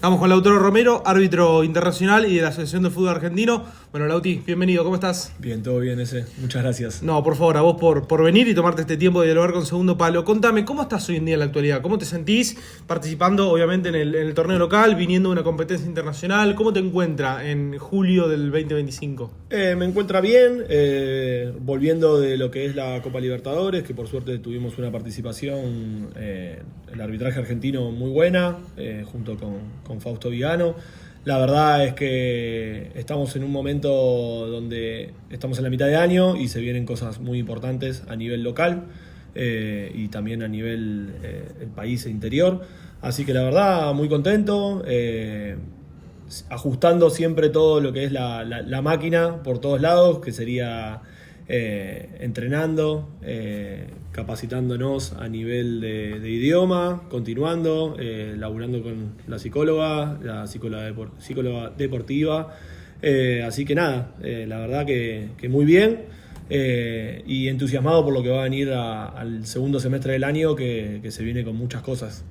Estamos con Lautaro Romero, árbitro internacional y de la Asociación de Fútbol Argentino. Bueno, Lauti, bienvenido, ¿cómo estás? Bien, todo bien ese. Muchas gracias. No, por favor, a vos por venir y tomarte este tiempo de dialogar con Segundo Palo. Contame, ¿cómo estás hoy en día en la actualidad? ¿Cómo te sentís participando, obviamente, en el torneo local, viniendo de una competencia internacional? ¿Cómo te encuentra en julio del 2025? Me encuentra bien, volviendo de lo que es la Copa Libertadores, que por suerte tuvimos una participación, el arbitraje argentino muy buena, junto con Fausto Vigano. La verdad es que estamos en un momento donde estamos en la mitad de año y se vienen cosas muy importantes a nivel local y también a nivel el país e interior. Así que la verdad, muy contento, ajustando siempre todo lo que es la máquina por todos lados, que sería entrenando, capacitándonos a nivel de idioma, continuando, laburando con la psicóloga deportiva. Así que nada, la verdad que muy bien y entusiasmado por lo que va a venir al segundo semestre del año, que se viene con muchas cosas.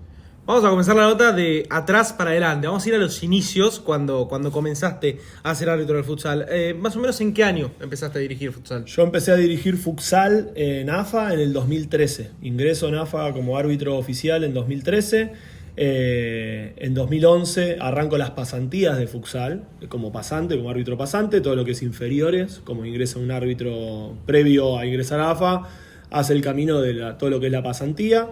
Vamos a comenzar la nota de atrás para adelante. Vamos a ir a los inicios, cuando comenzaste a ser árbitro del futsal. Más o menos, ¿en qué año empezaste a dirigir futsal? Yo empecé a dirigir futsal en AFA en el 2013. Ingreso en AFA como árbitro oficial en 2013. En 2011 arranco las pasantías de futsal como pasante, como árbitro pasante. Todo lo que es inferiores, como ingresa un árbitro previo a ingresar a AFA, hace el camino de todo lo que es la pasantía.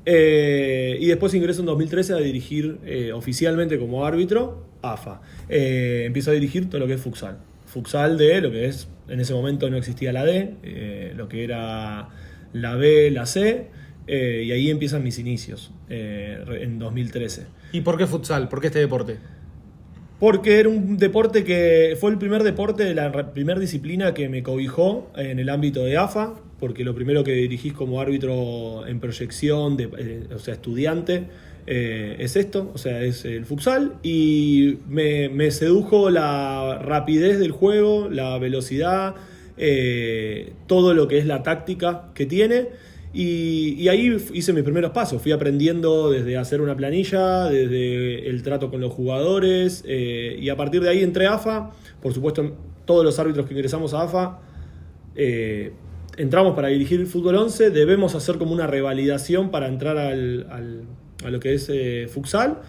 Y después ingreso en 2013 a dirigir oficialmente como árbitro AFA. Empiezo a dirigir todo lo que es futsal. Futsal de lo que es, en ese momento no existía la D, lo que era la B, la C, y ahí empiezan mis inicios en 2013. ¿Y por qué futsal? ¿Por qué este deporte? Porque era un deporte que fue el primer deporte de la primera disciplina que me cobijó en el ámbito de AFA, porque lo primero que dirigís como árbitro en proyección, o sea, estudiante, es esto, o sea, es el futsal, y me sedujo la rapidez del juego, la velocidad, todo lo que es la táctica que tiene. Y ahí hice mis primeros pasos, fui aprendiendo desde hacer una planilla, desde el trato con los jugadores, y a partir de ahí entré a AFA. Por supuesto, todos los árbitros que ingresamos a AFA entramos para dirigir el fútbol 11, debemos hacer como una revalidación para entrar a lo que es futsal,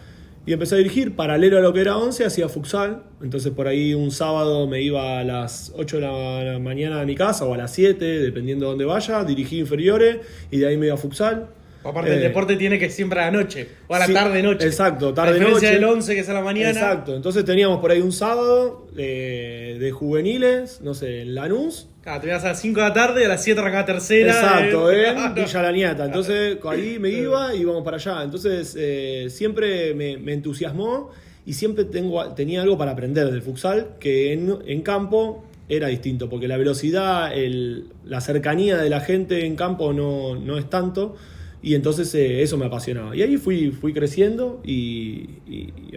y empecé a dirigir paralelo a lo que era 11, hacía futsal. Entonces por ahí un sábado me iba a las 8 de la mañana a mi casa, o a las 7, dependiendo de dónde vaya, dirigí inferiores y de ahí me iba a futsal. Aparte el deporte tiene que siempre a la noche, o a la tarde-noche. Exacto, tarde-noche. A diferencia del 11 que es a la mañana. Exacto, entonces teníamos por ahí un sábado de juveniles, no sé, en Lanús. Claro, te ibas a las 5 de la tarde y a las 7 arrancaba tercera. Exacto, en Villa La Niata. Entonces ahí me iba y íbamos para allá. Entonces siempre me entusiasmó y siempre tenía algo para aprender del futsal, que en campo era distinto, porque la velocidad, la cercanía de la gente en campo no es tanto. Y entonces eso me apasionaba. Y ahí fui creciendo y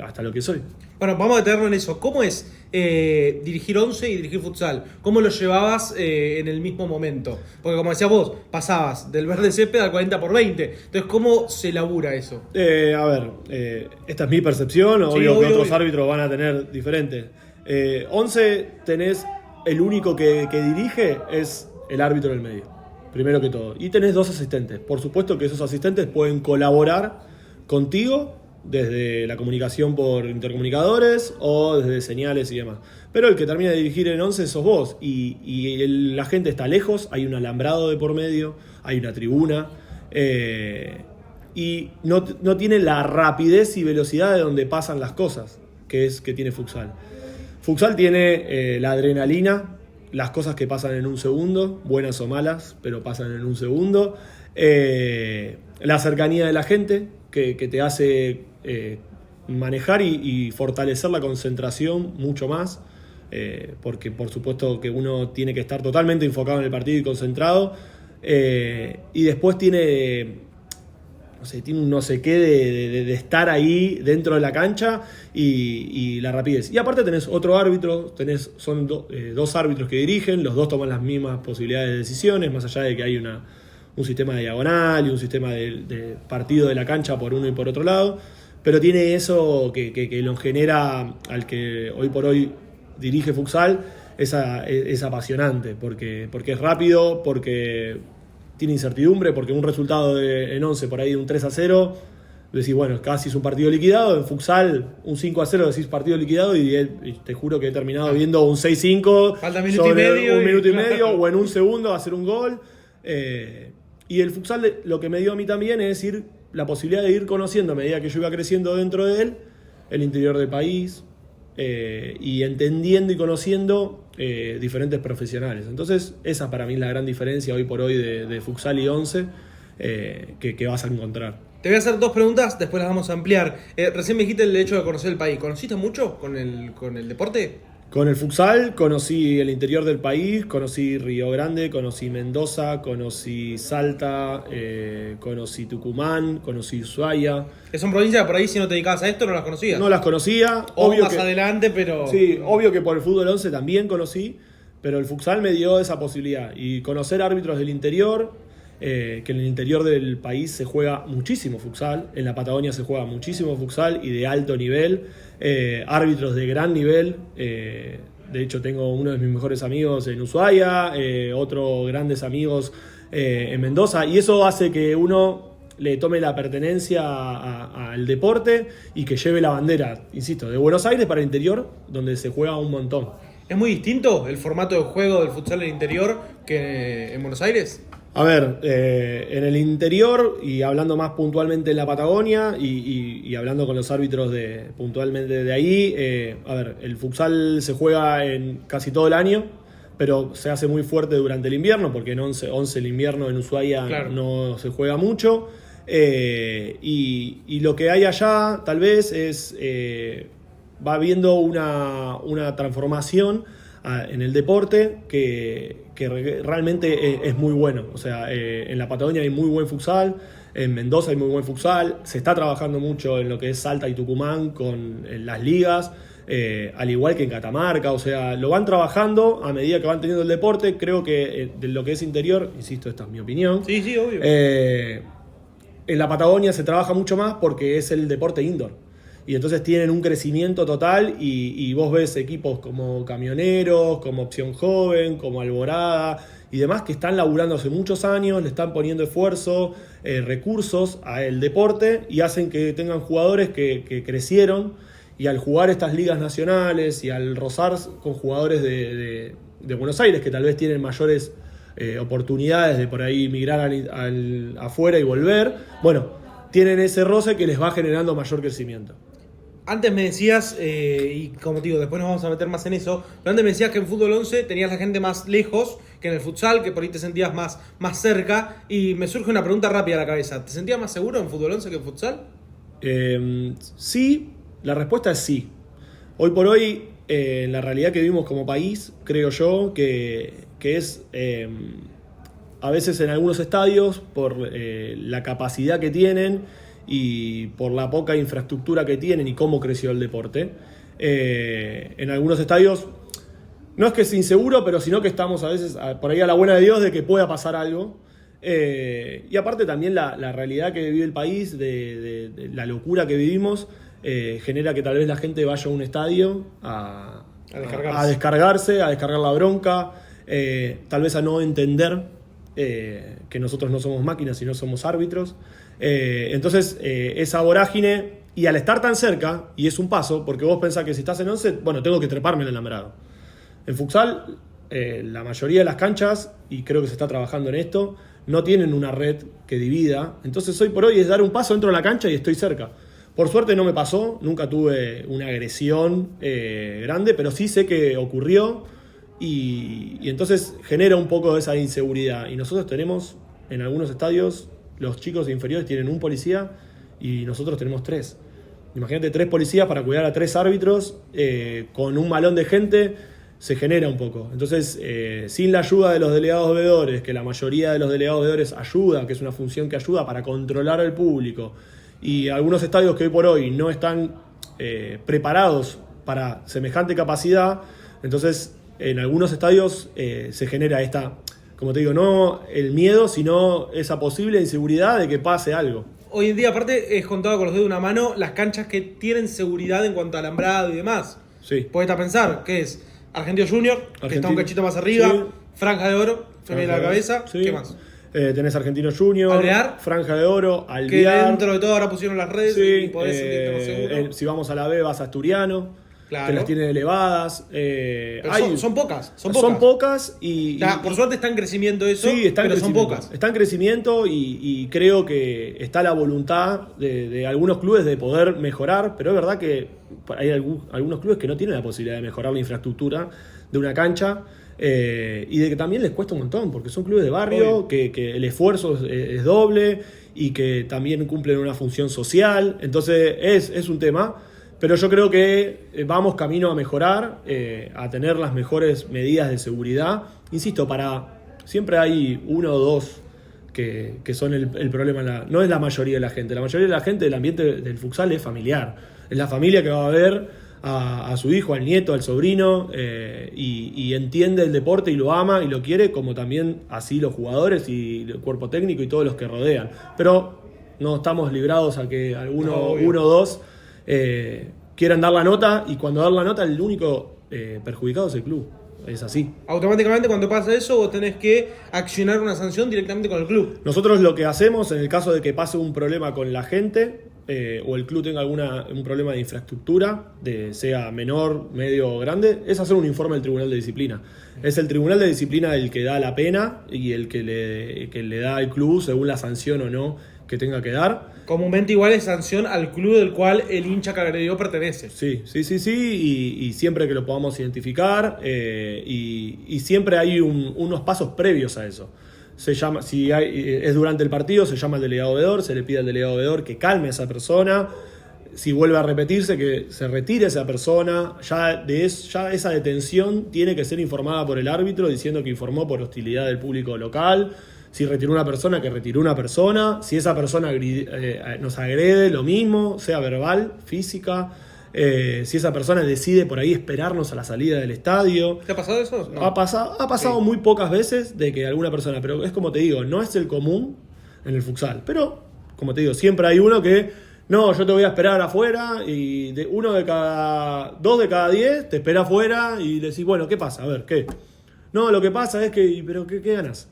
hasta lo que soy. Bueno, vamos a detenernos en eso. ¿Cómo es dirigir 11 y dirigir futsal? ¿Cómo lo llevabas en el mismo momento? Porque como decías vos, pasabas del verde césped al 40x20. Entonces, ¿cómo se labura eso? Esta es mi percepción, sí, obvio que otros árbitros van a tener diferentes. 11 tenés, el único que dirige es el árbitro del medio. Primero que todo. Y tenés 2 asistentes. Por supuesto que esos asistentes pueden colaborar contigo desde la comunicación por intercomunicadores o desde señales y demás. Pero el que termina de dirigir en 11 sos vos. Y la gente está lejos, hay un alambrado de por medio, hay una tribuna. Y no tiene la rapidez y velocidad de donde pasan las cosas que tiene futsal. Futsal tiene la adrenalina, las cosas que pasan en un segundo, buenas o malas, pero pasan en un segundo. La cercanía de la gente, que te hace manejar y fortalecer la concentración mucho más, porque por supuesto que uno tiene que estar totalmente enfocado en el partido y concentrado. Y después tiene un no sé qué de estar ahí dentro de la cancha y la rapidez. Y aparte tenés otro árbitro, son dos árbitros que dirigen, los dos toman las mismas posibilidades de decisiones, más allá de que hay un sistema de diagonal y un sistema de partido de la cancha por uno y por otro lado. pero tiene eso que lo genera al que hoy por hoy dirige Futsal, es apasionante, porque es rápido, porque tiene incertidumbre, porque un resultado en 11 por ahí de un 3-0, decís, bueno, casi es un partido liquidado. En Futsal, un 5-0 decís partido liquidado, y te juro que he terminado viendo un 6-5 falta minuto y medio, un minuto y claro, medio, o en un segundo hacer un gol. Y el Futsal lo que me dio a mí también es la posibilidad de ir conociendo, a medida que yo iba creciendo dentro de él, el interior del país, y entendiendo y conociendo diferentes profesionales. Entonces, esa para mí es la gran diferencia hoy por hoy de Futsal y 11 que vas a encontrar. Te voy a hacer 2 preguntas, después las vamos a ampliar. Recién me dijiste el hecho de conocer el país. ¿Conociste mucho con el deporte? Con el futsal conocí el interior del país, conocí Río Grande, conocí Mendoza, conocí Salta, conocí Tucumán, conocí Ushuaia. Que son provincias por ahí, si no te dedicabas a esto, no las conocías. No las conocía. O más adelante, pero... Sí, obvio que por el fútbol 11 también conocí, pero el futsal me dio esa posibilidad. Y conocer árbitros del interior, que en el interior del país se juega muchísimo futsal, en la Patagonia se juega muchísimo futsal y de alto nivel, árbitros de gran nivel. De hecho, tengo uno de mis mejores amigos en Ushuaia, otros grandes amigos en Mendoza, y eso hace que uno le tome la pertenencia al deporte y que lleve la bandera, insisto, de Buenos Aires para el interior, donde se juega un montón. ¿Es muy distinto el formato de juego del futsal en el interior que en Buenos Aires? A ver, en el interior, y hablando más puntualmente en la Patagonia, y hablando con los árbitros puntualmente de ahí, a ver, el futsal se juega en casi todo el año, pero se hace muy fuerte durante el invierno, porque en 11 el invierno en Ushuaia, claro, no se juega mucho. Y lo que hay allá tal vez es, va habiendo una transformación en el deporte que realmente es muy bueno. O sea, en la Patagonia hay muy buen futsal, en Mendoza hay muy buen futsal, se está trabajando mucho en lo que es Salta y Tucumán en las ligas, al igual que en Catamarca. O sea, lo van trabajando a medida que van teniendo el deporte. Creo que de lo que es interior, insisto, esta es mi opinión. Sí, obvio. En la Patagonia se trabaja mucho más porque es el deporte indoor. Y entonces tienen un crecimiento total, y vos ves equipos como Camioneros, como Opción Joven, como Alborada y demás, que están laburando hace muchos años, le están poniendo esfuerzo, recursos al deporte, y hacen que tengan jugadores que crecieron, y al jugar estas ligas nacionales y al rozar con jugadores de Buenos Aires, que tal vez tienen mayores oportunidades de por ahí migrar afuera y volver, bueno, tienen ese roce que les va generando mayor crecimiento. Antes me decías, y como te digo, después nos vamos a meter más en eso, pero antes me decías que en Fútbol 11 tenías la gente más lejos que en el futsal, que por ahí te sentías más cerca, y me surge una pregunta rápida a la cabeza. ¿Te sentías más seguro en Fútbol 11 que en futsal? Sí, la respuesta es sí. Hoy por hoy, en la realidad que vivimos como país, creo yo que es... a veces en algunos estadios, por la capacidad que tienen y por la poca infraestructura que tienen y cómo creció el deporte, en algunos estadios no es que es inseguro, pero sino que estamos a veces por ahí a la buena de Dios de que pueda pasar algo. Y aparte también la realidad que vive el país, de la locura que vivimos, genera que tal vez la gente vaya a un estadio a descargarse, a descargar la bronca, tal vez a no entender que nosotros no somos máquinas, sino somos árbitros. Entonces, esa vorágine, y al estar tan cerca, y es un paso, porque vos pensás que si estás en 11, bueno, tengo que treparme en el alambrado. En futsal, la mayoría de las canchas, y creo que se está trabajando en esto, no tienen una red que divida. Entonces, hoy por hoy es dar un paso dentro de la cancha y estoy cerca. Por suerte no me pasó, nunca tuve una agresión grande, pero sí sé que ocurrió. Y entonces genera un poco de esa inseguridad. Y nosotros tenemos, en algunos estadios, los chicos inferiores tienen un policía y nosotros tenemos 3. Imagínate 3 policías para cuidar a 3 árbitros, con un malón de gente, se genera un poco. Entonces, sin la ayuda de los delegados veedores, que la mayoría de los delegados veedores ayuda, que es una función que ayuda para controlar al público, y algunos estadios que hoy por hoy no están preparados para semejante capacidad, entonces en algunos estadios se genera esta, como te digo, no el miedo, sino esa posible inseguridad de que pase algo. hoy en día, aparte, es contado con los dedos de una mano las canchas que tienen seguridad en cuanto a alambrado y demás. Sí. Podés pensar que es Argentino Junior, que está un cachito más arriba, sí. Franja de Oro, se me viene a la cabeza. Sí. ¿Qué más? Tenés Argentino Junior, Alvear. Franja de Oro, Que Alvear. dentro de todo ahora pusieron las redes Sí, y podés sentirte más seguro. si vamos a la B vas a Asturiano, Claro. que las tienen elevadas. Pero Hay- son pocas. Son pocas y... O sea, por suerte está en crecimiento eso, Sí, está en pero son crecimiento. pocas. Está en crecimiento y creo que está la voluntad de algunos clubes de poder mejorar, pero es verdad que hay algunos clubes que no tienen la posibilidad de mejorar la infraestructura de una cancha y de que también les cuesta un montón, porque son clubes de barrio, que el esfuerzo es doble y que también cumplen una función social, entonces es un tema. Pero yo creo que vamos camino a mejorar, a tener las mejores medidas de seguridad. Insisto, siempre hay uno o dos que son el problema. No es la mayoría de la gente. La mayoría de la gente del ambiente del futsal es familiar. Es la familia que va a ver a su hijo, al nieto, al sobrino, y entiende el deporte y lo ama y lo quiere, como también así los jugadores y el cuerpo técnico y todos los que rodean. Pero no estamos librados a que uno o dos quieran dar la nota, y cuando dar la nota el único perjudicado es el club. Es así. Automáticamente cuando pasa eso vos tenés que accionar una sanción directamente con el club. Nosotros lo que hacemos en el caso de que pase un problema con la gente o el club tenga un problema de infraestructura, sea menor, medio o grande, es hacer un informe al Tribunal de Disciplina. Es el Tribunal de Disciplina el que da la pena y el que le da al club según la sanción o no que tenga que dar. Comúnmente igual es sanción al club del cual el hincha que agredió pertenece. Sí, y siempre que lo podamos identificar y siempre hay unos pasos previos a eso. Se llama, es durante el partido, se llama al delegado veedor, se le pide al delegado veedor que calme a esa persona. Si vuelve a repetirse, que se retire esa persona. Ya esa detención tiene que ser informada por el árbitro diciendo que informó por hostilidad del público local. Si retiró una persona, que retiró una persona. Si esa persona nos agrede, lo mismo, sea verbal, física. Si esa persona decide por ahí esperarnos a la salida del estadio. ¿Te ha pasado eso? No. Ha pasado muy pocas veces de que alguna persona, pero es como te digo, no es el común en el futsal. Pero, como te digo, siempre hay uno que, no, yo te voy a esperar afuera, y dos de cada 10 te espera afuera y decís, bueno, ¿qué pasa? A ver, ¿qué? No, lo que pasa es que, ¿pero qué ganas?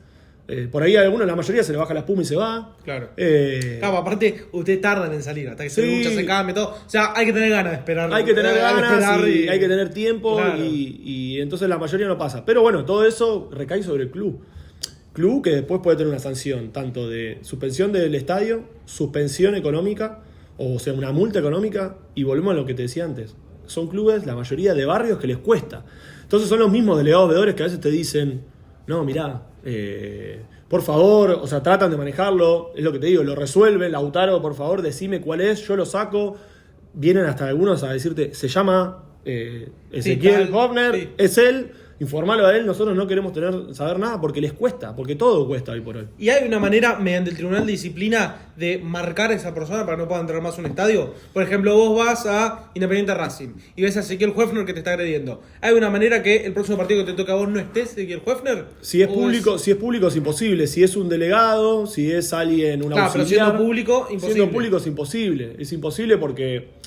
Por ahí a algunos, la mayoría se le baja la espuma y se va. Claro. Claro, aparte, ustedes tardan en salir, hasta que se ducha, se cambia, todo. O sea, hay que tener ganas de esperar. Hay que tener ganas y hay que tener tiempo, claro. y entonces la mayoría no pasa. Pero bueno, todo eso recae sobre el club. Club que después puede tener una sanción, tanto de suspensión del estadio, suspensión económica, o sea, una multa económica, y volvemos a lo que te decía antes. Son clubes, la mayoría de barrios, que les cuesta. Entonces son los mismos delegados veedores que a veces te dicen, no, mirá, por favor, o sea, tratan de manejarlo, es lo que te digo, lo resuelven. Lautaro, por favor, decime cuál es, yo lo saco. Vienen hasta algunos a decirte, se llama Ezequiel Hofner, sí. Es él, informalo a él. Nosotros no queremos saber nada porque les cuesta, porque todo cuesta hoy por hoy. ¿Y hay una manera, mediante el Tribunal de Disciplina, de marcar a esa persona para que no pueda entrar más a un estadio? Por ejemplo, vos vas a Independiente Racing y ves a Ezequiel Hofner que te está agrediendo. ¿Hay una manera que el próximo partido que te toca a vos no esté Ezequiel Hofner? Si es público es imposible. Si es un delegado, si es alguien, un auxiliar. Pero siendo público, imposible. Siendo público es imposible. Es imposible porque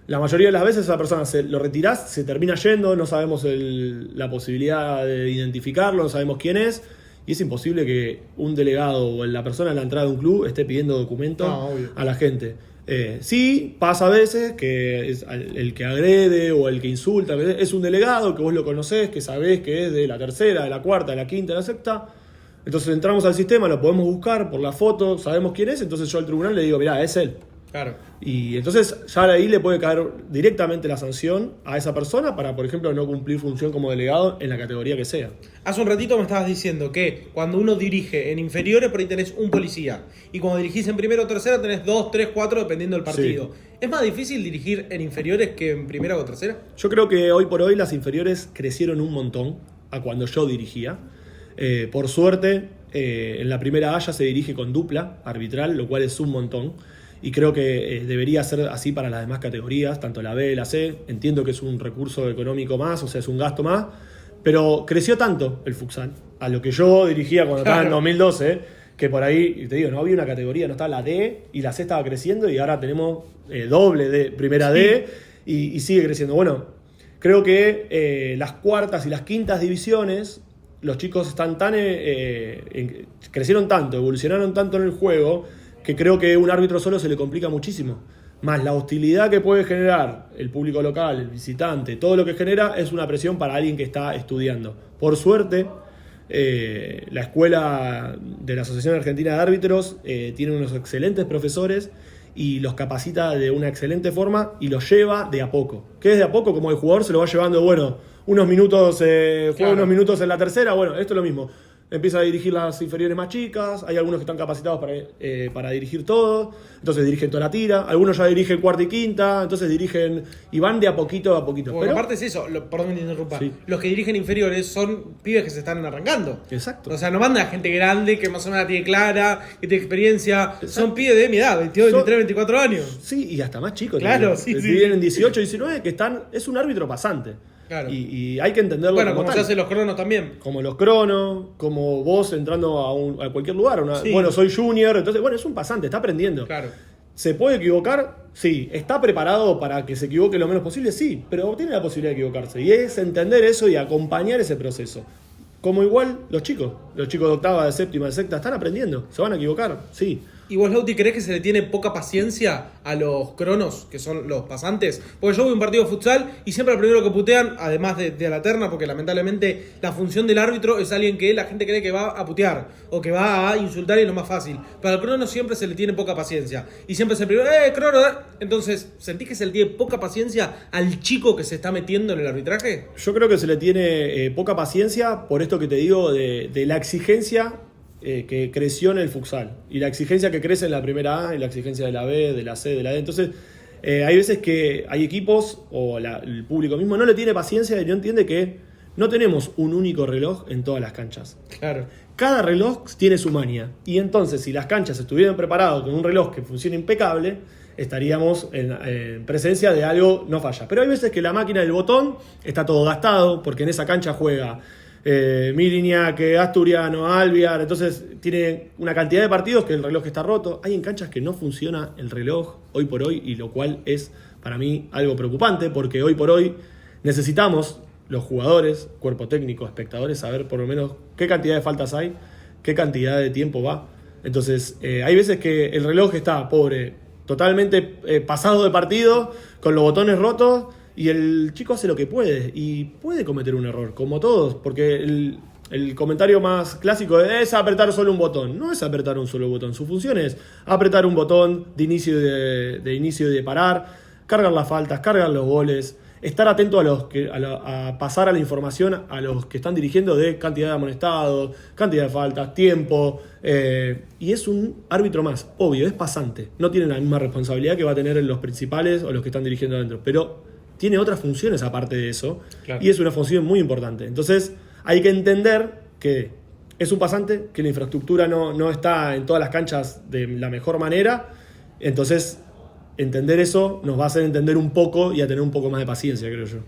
la mayoría de las veces esa persona lo retirás, se termina yendo, no sabemos la posibilidad de identificarlo, no sabemos quién es, y es imposible que un delegado o la persona en la entrada de un club esté pidiendo documentos a la gente. Sí, pasa a veces que es el que agrede o el que insulta, es un delegado que vos lo conocés, que sabés que es de la tercera, de la cuarta, de la quinta, de la sexta. Entonces entramos al sistema, lo podemos buscar por la foto, sabemos quién es, entonces yo al tribunal le digo, mirá, es él. Claro. Y entonces ya de ahí le puede caer directamente la sanción a esa persona para, por ejemplo, no cumplir función como delegado en la categoría que sea. Hace un ratito me estabas diciendo que cuando uno dirige en inferiores, por ahí tenés un policía. Y cuando dirigís en primera o tercera, tenés 2, 3, 4, dependiendo del partido. Sí. ¿Es más difícil dirigir en inferiores que en primera o tercera? Yo creo que hoy por hoy las inferiores crecieron un montón a cuando yo dirigía. Por suerte, en la primera A ya se dirige con dupla arbitral, lo cual es un montón. Y creo que debería ser así para las demás categorías, tanto la B, la C. Entiendo que es un recurso económico más, o sea, es un gasto más. Pero creció tanto el futsal, a lo que yo dirigía cuando estaba en 2012, que por ahí, te digo, no había una categoría, no estaba la D y la C estaba creciendo y ahora tenemos doble D, primera D y sigue creciendo. Bueno, creo que las cuartas y las quintas divisiones, los chicos están crecieron tanto, evolucionaron tanto en el juego, que creo que un árbitro solo se le complica muchísimo. Más la hostilidad que puede generar el público local, el visitante, todo lo que genera es una presión para alguien que está estudiando. Por suerte, la escuela de la Asociación Argentina de Árbitros tiene unos excelentes profesores y los capacita de una excelente forma y los lleva de a poco. ¿Qué es de a poco? Como el jugador se lo va llevando, bueno, unos minutos, juega unos minutos en la tercera, bueno, esto es lo mismo. Empieza a dirigir las inferiores más chicas, hay algunos que están capacitados para dirigir todo, entonces dirigen toda la tira, algunos ya dirigen cuarta y quinta, entonces dirigen y van de a poquito a poquito. Porque aparte es eso, perdón que te interrumpa, sí. Los que dirigen inferiores son pibes que se están arrancando. Exacto. O sea, no manda gente grande que más o menos la tiene clara, que tiene experiencia. Exacto. Son pibes de mi edad, 22, 23, 24 años. Sí, y hasta más chicos. Claro, sí. Vienen 18, 19, que es un árbitro pasante. Claro. Y hay que entenderlo. Bueno, como se hacen los cronos también. Como los cronos, como vos entrando a cualquier lugar. Bueno, soy junior, entonces, bueno, es un pasante, está aprendiendo. Claro. ¿Se puede equivocar? Sí. ¿Está preparado para que se equivoque lo menos posible? Sí, pero tiene la posibilidad de equivocarse. Y es entender eso y acompañar ese proceso. Como igual los chicos de octava, de séptima, de sexta, están aprendiendo. ¿Se van a equivocar? Sí. ¿Y vos, Lauti, creés que se le tiene poca paciencia a los cronos, que son los pasantes? Porque yo voy a un partido de futsal y siempre lo primero que putean, además de a la terna, porque lamentablemente la función del árbitro es alguien que la gente cree que va a putear o que va a insultar y es lo más fácil. Pero al crono siempre se le tiene poca paciencia. Y siempre es el primero, crono! Entonces, ¿sentís que se le tiene poca paciencia al chico que se está metiendo en el arbitraje? Yo creo que se le tiene poca paciencia por esto que te digo de la exigencia que creció en el futsal y la exigencia que crece en la primera A y la exigencia de la B, de la C, de la D. Entonces hay veces que hay equipos o el público mismo no le tiene paciencia y no entiende que no tenemos un único reloj en todas las canchas. Claro. Cada reloj tiene su maña y entonces si las canchas estuvieran preparadas con un reloj que funcione impecable, estaríamos en presencia de algo no falla. Pero hay veces que la máquina del botón está todo gastado porque en esa cancha juega Miriñac, Asturiano, Alviar, entonces tiene una cantidad de partidos que el reloj está roto. Hay en canchas que no funciona el reloj hoy por hoy y lo cual es para mí algo preocupante porque hoy por hoy necesitamos los jugadores, cuerpo técnico, espectadores, saber por lo menos qué cantidad de faltas hay, qué cantidad de tiempo va. Entonces hay veces que el reloj está pobre, totalmente pasado de partido, con los botones rotos. Y el chico hace lo que puede y puede cometer un error, como todos, porque el comentario más clásico es apretar solo un botón. No es apretar un solo botón, su función es apretar un botón de inicio de inicio y de parar, cargar las faltas, cargar los goles, estar atento a pasar a la información a los que están dirigiendo de cantidad de amonestados, cantidad de faltas, tiempo, y es un árbitro más, obvio, es pasante, no tiene la misma responsabilidad que va a tener los principales o los que están dirigiendo adentro, pero tiene otras funciones aparte de eso, claro. Y es una función muy importante. Entonces hay que entender que es un pasante, que la infraestructura no está en todas las canchas de la mejor manera. Entonces entender eso nos va a hacer entender un poco y a tener un poco más de paciencia, creo yo.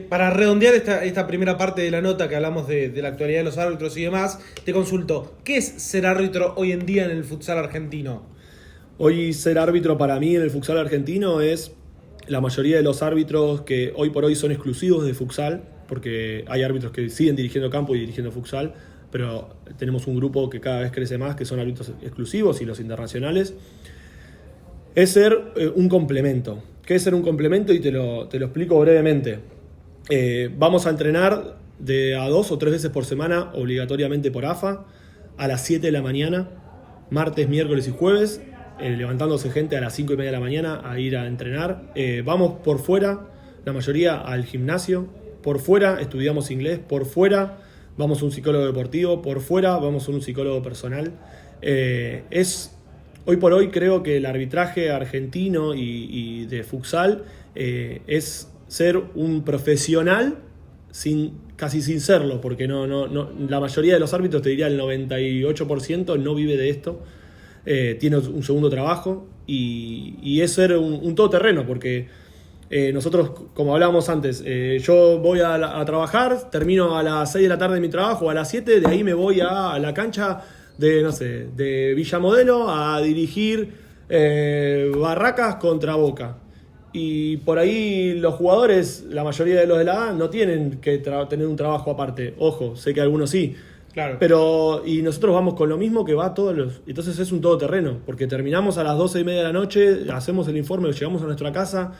Para redondear esta primera parte de la nota que hablamos de la actualidad de los árbitros y demás, te consulto, ¿qué es ser árbitro hoy en día en el futsal argentino? Hoy ser árbitro para mí en el futsal argentino es la mayoría de los árbitros que hoy por hoy son exclusivos de futsal, porque hay árbitros que siguen dirigiendo campo y dirigiendo futsal, pero tenemos un grupo que cada vez crece más, que son árbitros exclusivos y los internacionales. Es ser un complemento. ¿Qué es ser un complemento? Y te lo explico brevemente. Vamos a entrenar de a 2 o 3 veces por semana, obligatoriamente por AFA, a las 7 de la mañana, martes, miércoles y jueves, levantándose gente a las 5:30 de la mañana a ir a entrenar. Vamos por fuera, la mayoría al gimnasio, por fuera estudiamos inglés, por fuera vamos a un psicólogo deportivo, por fuera vamos a un psicólogo personal. Hoy por hoy creo que el arbitraje argentino y de futsal es ser un profesional casi sin serlo, porque no, la mayoría de los árbitros, te diría el 98%, no vive de esto. Tiene un segundo trabajo y es ser un todoterreno, porque nosotros, como hablábamos antes, yo voy a trabajar, termino a las 6 de la tarde mi trabajo, a las 7, de ahí me voy a la cancha de, no sé, de Villa Modelo a dirigir Barracas contra Boca. Y por ahí los jugadores, la mayoría de los de la A, no tienen que tener un trabajo aparte. Ojo, sé que algunos sí. Claro. Pero, y nosotros vamos con lo mismo que va a todos los... Entonces es un todoterreno, porque terminamos a las 12:30 de la noche, hacemos el informe, llegamos a nuestra casa,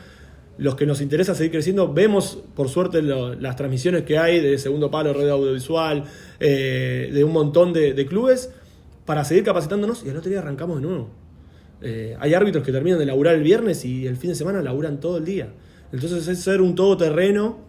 los que nos interesa seguir creciendo, vemos por suerte las transmisiones que hay de Segundo Palo, Red Audiovisual, de un montón de clubes, para seguir capacitándonos y al otro día arrancamos de nuevo. Hay árbitros que terminan de laburar el viernes y el fin de semana laburan todo el día. Entonces es ser un todoterreno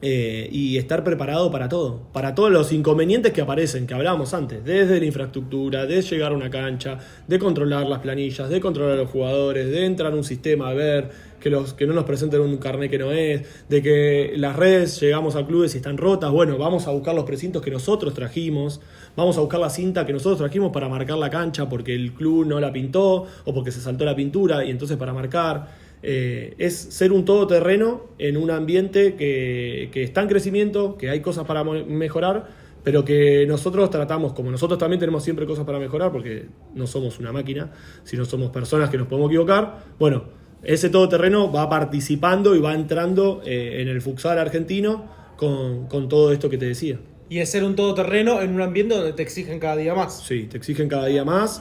y estar preparado para todo, para todos los inconvenientes que aparecen, que hablábamos antes, desde la infraestructura, de llegar a una cancha, de controlar las planillas, de controlar a los jugadores, de entrar a un sistema a ver que no nos presenten un carnet que no es, de que las redes llegamos a clubes y están rotas, bueno, vamos a buscar los precintos que nosotros trajimos, vamos a buscar la cinta que nosotros trajimos para marcar la cancha porque el club no la pintó o porque se saltó la pintura y entonces para marcar. Es ser un todoterreno en un ambiente que está en crecimiento, que hay cosas para mejorar, pero que nosotros tratamos, como nosotros también tenemos siempre cosas para mejorar, porque no somos una máquina, sino somos personas que nos podemos equivocar. Bueno, ese todoterreno va participando y va entrando en el futsal argentino con todo esto que te decía. Y es ser un todoterreno en un ambiente donde te exigen cada día más. Sí, te exigen cada día más.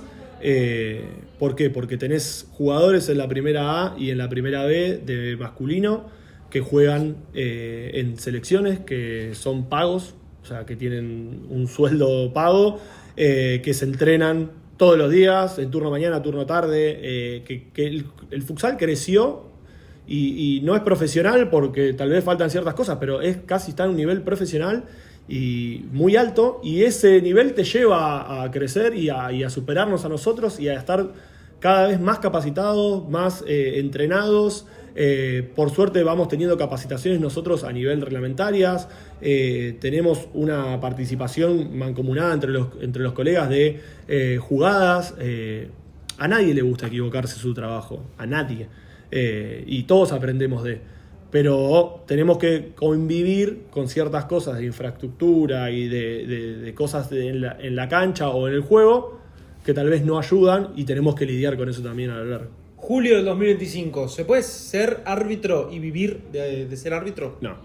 ¿Por qué? Porque tenés jugadores en la primera A y en la primera B de masculino que juegan en selecciones, que son pagos, o sea, que tienen un sueldo pago, que se entrenan todos los días, en turno mañana, turno tarde, que el futsal creció y no es profesional porque tal vez faltan ciertas cosas, pero es casi está en un nivel profesional y muy alto, y ese nivel te lleva a crecer y a superarnos a nosotros y a estar cada vez más capacitados, más entrenados. Por suerte vamos teniendo capacitaciones nosotros a nivel reglamentarias, tenemos una participación mancomunada entre los colegas de jugadas. A nadie le gusta equivocarse en su trabajo, a nadie, y todos aprendemos pero tenemos que convivir con ciertas cosas de infraestructura y de cosas en la cancha o en el juego que tal vez no ayudan, y tenemos que lidiar con eso también a lo largo. Julio del 2025, ¿se puede ser árbitro y vivir de ser árbitro? No.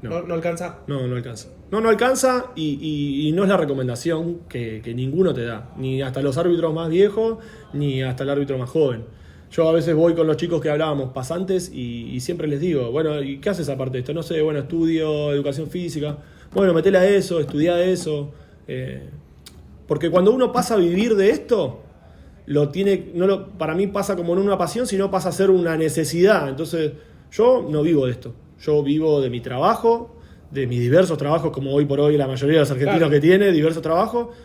¿No alcanza? No alcanza. No alcanza, y no es la recomendación que ninguno te da, ni hasta los árbitros más viejos, ni hasta el árbitro más joven. Yo a veces voy con los chicos que hablábamos, pasantes, y siempre les digo, bueno, ¿y qué haces aparte de esto? No sé, bueno, estudio educación física. Bueno, metele a eso, estudia eso. Porque cuando uno pasa a vivir de esto, para mí pasa como no una pasión, sino pasa a ser una necesidad. Entonces, yo no vivo de esto. Yo vivo de mi trabajo, de mis diversos trabajos, como hoy por hoy la mayoría de los argentinos, claro, que tiene diversos trabajos.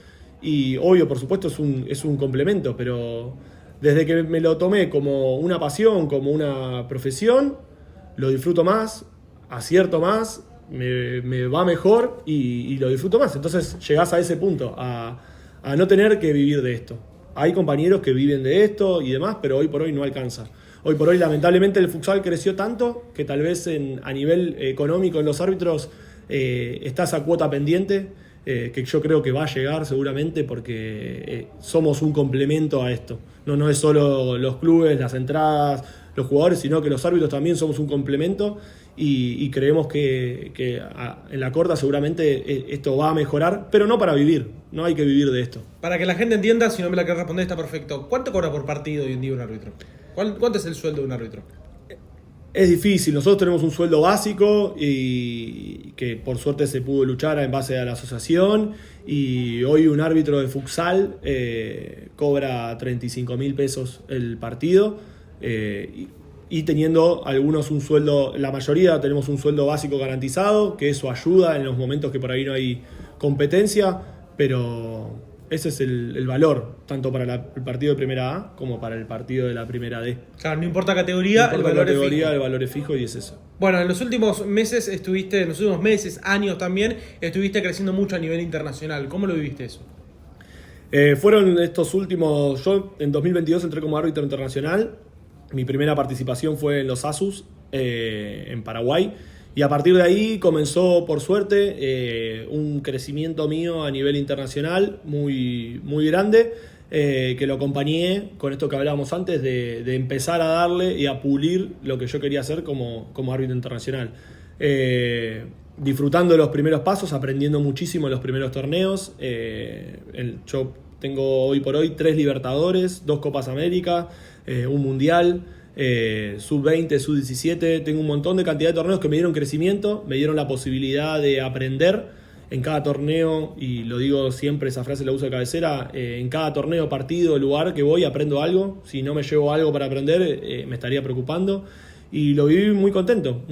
Y obvio, por supuesto, es un complemento, pero desde que me lo tomé como una pasión, como una profesión, lo disfruto más, acierto más, me va mejor y lo disfruto más. Entonces llegás a ese punto, a no tener que vivir de esto. Hay compañeros que viven de esto y demás, pero hoy por hoy no alcanza. Hoy por hoy, lamentablemente, el futsal creció tanto que tal vez a nivel económico en los árbitros está esa cuota pendiente, que yo creo que va a llegar seguramente, porque somos un complemento a esto. No es solo los clubes, las entradas, los jugadores, sino que los árbitros también somos un complemento, y creemos que en la corta seguramente esto va a mejorar, pero no para vivir, no hay que vivir de esto. Para que la gente entienda, si no me la querés responder está perfecto. ¿Cuánto cobra por partido hoy en día un árbitro? ¿Cuánto es el sueldo de un árbitro? Es difícil, nosotros tenemos un sueldo básico y que por suerte se pudo luchar en base a la asociación, y hoy un árbitro de futsal cobra 35.000 pesos el partido, y teniendo algunos un sueldo, la mayoría tenemos un sueldo básico garantizado, que eso ayuda en los momentos que por ahí no hay competencia, pero ese es el valor, tanto para el partido de primera A como para el partido de la primera D. Claro, no importa categoría, el valor es fijo. El valor es fijo, y es eso. Bueno, en los últimos meses, años también, estuviste creciendo mucho a nivel internacional. ¿Cómo lo viviste eso? Fueron estos últimos... Yo en 2022 entré como árbitro internacional. Mi primera participación fue en los ASUS, en Paraguay. Y a partir de ahí comenzó, por suerte, un crecimiento mío a nivel internacional muy, muy grande, que lo acompañé con esto que hablábamos antes de empezar a darle y a pulir lo que yo quería hacer como árbitro internacional. Disfrutando de los primeros pasos, aprendiendo muchísimo en los primeros torneos. Yo tengo hoy por hoy 3 Libertadores, 2 Copas América, un Mundial, sub-20, sub-17. Tengo un montón de cantidad de torneos que me dieron crecimiento, me dieron la posibilidad de aprender en cada torneo, y lo digo siempre, esa frase la uso de cabecera, en cada torneo, partido, lugar que voy aprendo algo. Si no me llevo algo para aprender, me estaría preocupando. Y lo viví muy contento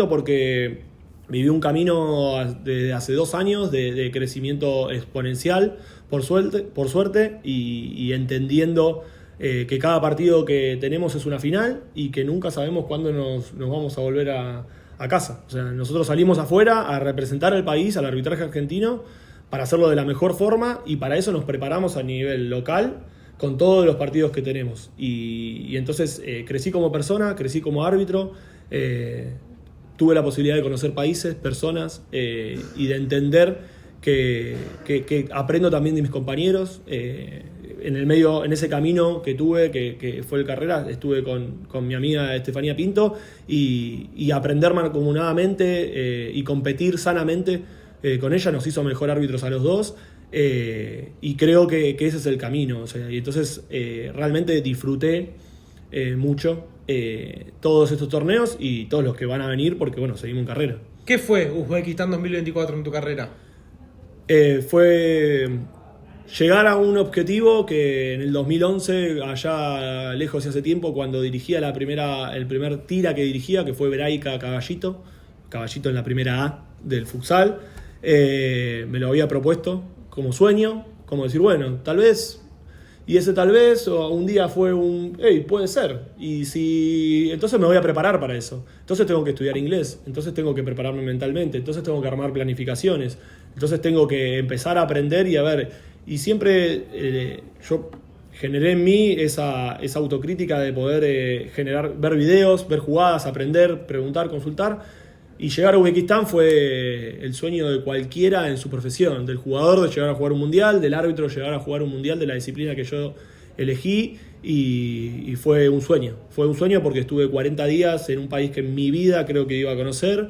porque viví un camino desde hace 2 años de crecimiento exponencial, por suerte, y entendiendo que cada partido que tenemos es una final y que nunca sabemos cuándo nos vamos a volver a casa. O sea, nosotros salimos afuera a representar al país, al arbitraje argentino, para hacerlo de la mejor forma, y para eso nos preparamos a nivel local con todos los partidos que tenemos. Y entonces crecí como persona, crecí como árbitro, tuve la posibilidad de conocer países, personas, y de entender que aprendo también de mis compañeros. En el medio, en ese camino que tuve, que fue el carrera, estuve con mi amiga Estefanía Pinto, y aprender mancomunadamente y competir sanamente con ella nos hizo mejor árbitros a los dos. Y creo que ese es el camino. O sea, y entonces realmente disfruté mucho todos estos torneos y todos los que van a venir, porque bueno, seguimos en carrera. ¿Qué fue Uzbekistán 2024 en tu carrera? Fue llegar a un objetivo que en el 2011, allá lejos y hace tiempo, cuando dirigía el primer tira que dirigía, que fue Veraica Caballito en la primera A del futsal, me lo había propuesto como sueño, como decir, bueno, tal vez, y ese tal vez, o un día fue puede ser, y si, entonces me voy a preparar para eso, entonces tengo que estudiar inglés, entonces tengo que prepararme mentalmente, entonces tengo que armar planificaciones, entonces tengo que empezar a aprender y a ver, y siempre yo generé en mí esa autocrítica de poder ver videos, ver jugadas, aprender, preguntar, consultar. Y llegar a Uzbekistán fue el sueño de cualquiera en su profesión, del jugador de llegar a jugar un mundial, del árbitro llegar a jugar un mundial de la disciplina que yo elegí, y fue un sueño. Fue un sueño porque estuve 40 días en un país que en mi vida creo que iba a conocer,